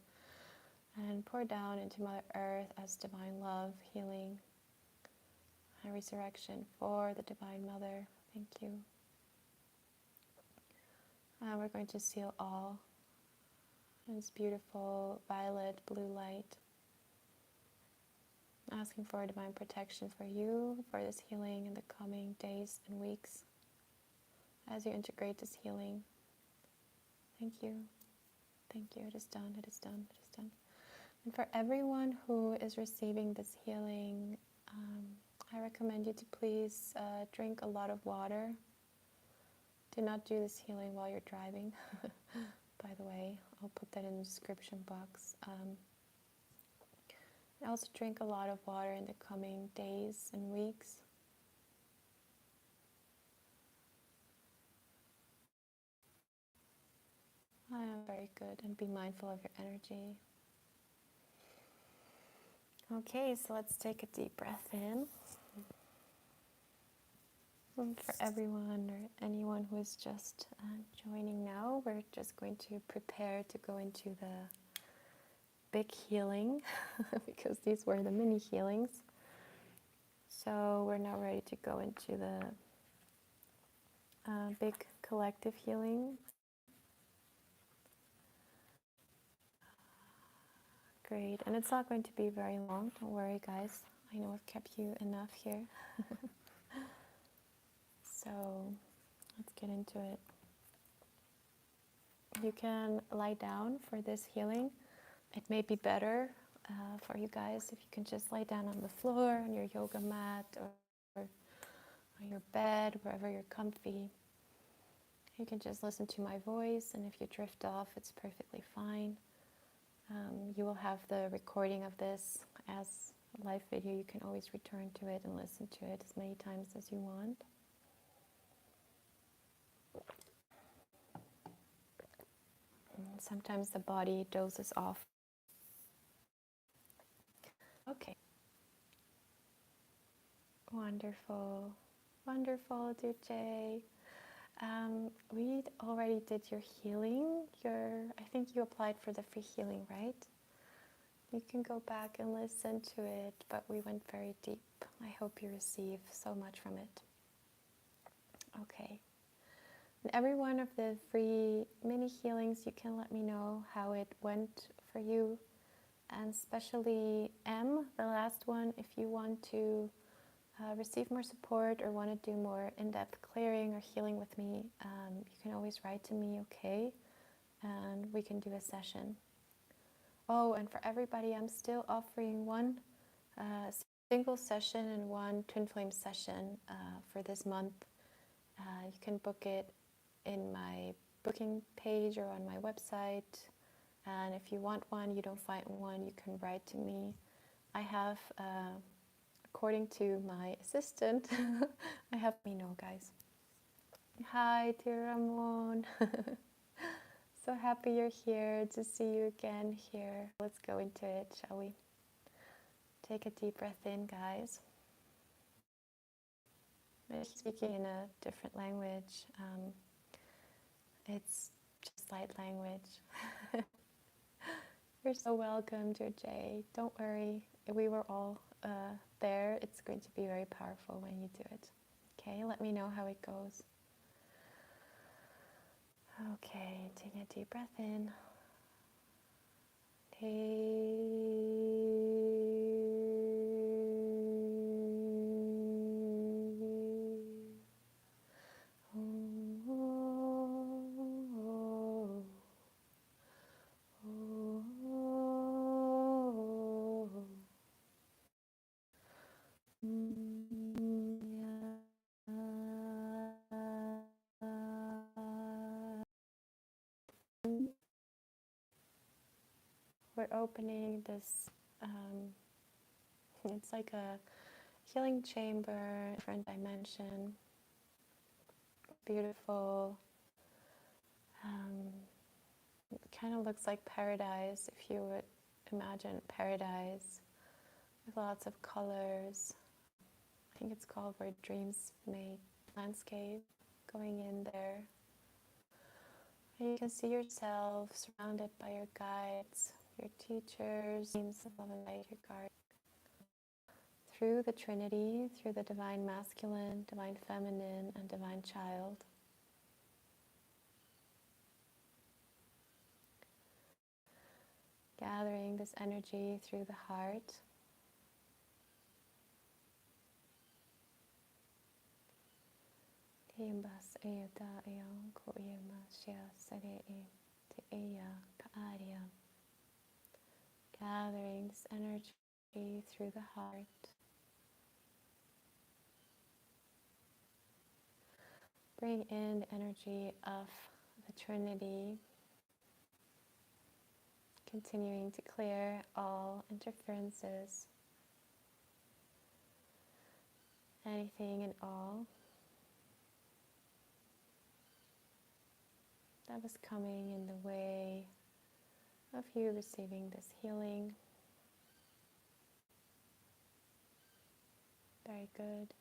[SPEAKER 1] and poured down into Mother Earth as divine love, healing, and resurrection for the Divine Mother. Thank you. We're going to seal all in this beautiful violet blue light, asking for divine protection for you, for this healing in the coming days and weeks as you integrate this healing. Thank you. Thank you. It is done. It is done. It is done. And for everyone who is receiving this healing, I recommend you to please drink a lot of water. Do not do this healing while you're driving. By the way, I'll put that in the description box. Also drink a lot of water in the coming days and weeks. Very good. And be mindful of your energy. Okay, so let's take a deep breath in. And for everyone or anyone who is just joining now, we're just going to prepare to go into the big healing because these were the mini healings. So we're now ready to go into the big collective healing. Great, and it's not going to be very long, don't worry guys. I know I've kept you enough here. So let's get into it. You can lie down for this healing. It may be better for you guys if you can just lie down on the floor, on your yoga mat, or on your bed, wherever you're comfy. You can just listen to my voice, and if you drift off, it's perfectly fine. You will have the recording of this as a live video. You can always return to it and listen to it as many times as you want. Sometimes the body dozes off. Okay. Wonderful. Wonderful, Duce. We already did your healing. I think you applied for the free healing, right? You can go back and listen to it, but we went very deep. I hope you receive so much from it. Okay. And every one of the free mini healings, you can let me know how it went for you. And especially M, the last one, if you want to receive more support or want to do more in-depth clearing or healing with me, you can always write to me, okay? And we can do a session. Oh, and for everybody, I'm still offering one single session and one twin flame session for this month. You can book it in my booking page or on my website. And if you want one, you don't find one, you can write to me. I have, according to my assistant, I have, guys. Hi, dear Ramon. So happy you're here, to see you again here. Let's go into it, shall we? Take a deep breath in, guys. I'm speaking in a different language. It's just light language. You're so welcome, Jay. Don't worry, we were all there. It's going to be very powerful when you do it. Okay, let me know how it goes. Okay, taking a deep breath in. We're opening this, it's like a healing chamber, different dimension, beautiful. It kind of looks like paradise, if you would imagine paradise with lots of colors. I think it's called Where Dreams Make Landscape, going in there. And you can see yourself surrounded by your guides, your teachers, teams of love and light, your guardians. Through the Trinity, through the Divine Masculine, Divine Feminine, and Divine Child. Gathering this energy through the heart. Gathering this energy through the heart. Bring in the energy of the Trinity, continuing to clear all interferences, anything and all that was coming in the way of you receiving this healing. Very good.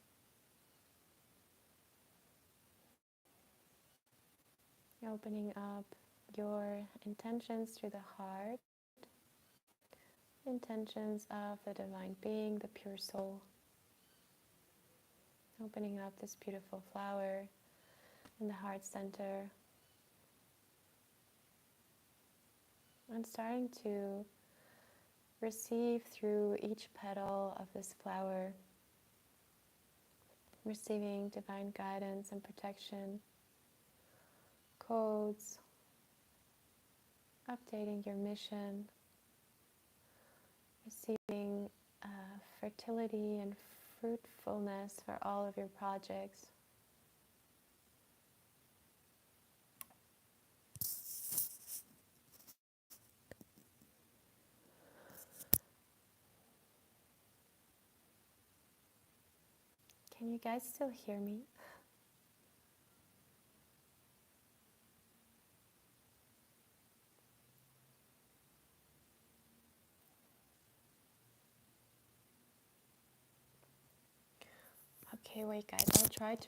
[SPEAKER 1] Opening up your intentions through the heart. intentions of the divine being, the pure soul. Opening up this beautiful flower in the heart center and starting to receive through each petal of this flower, receiving divine guidance and protection, codes, updating your mission, receiving fertility and fruitfulness for all of your projects. Can you guys still hear me? Okay, wait guys, I'll try to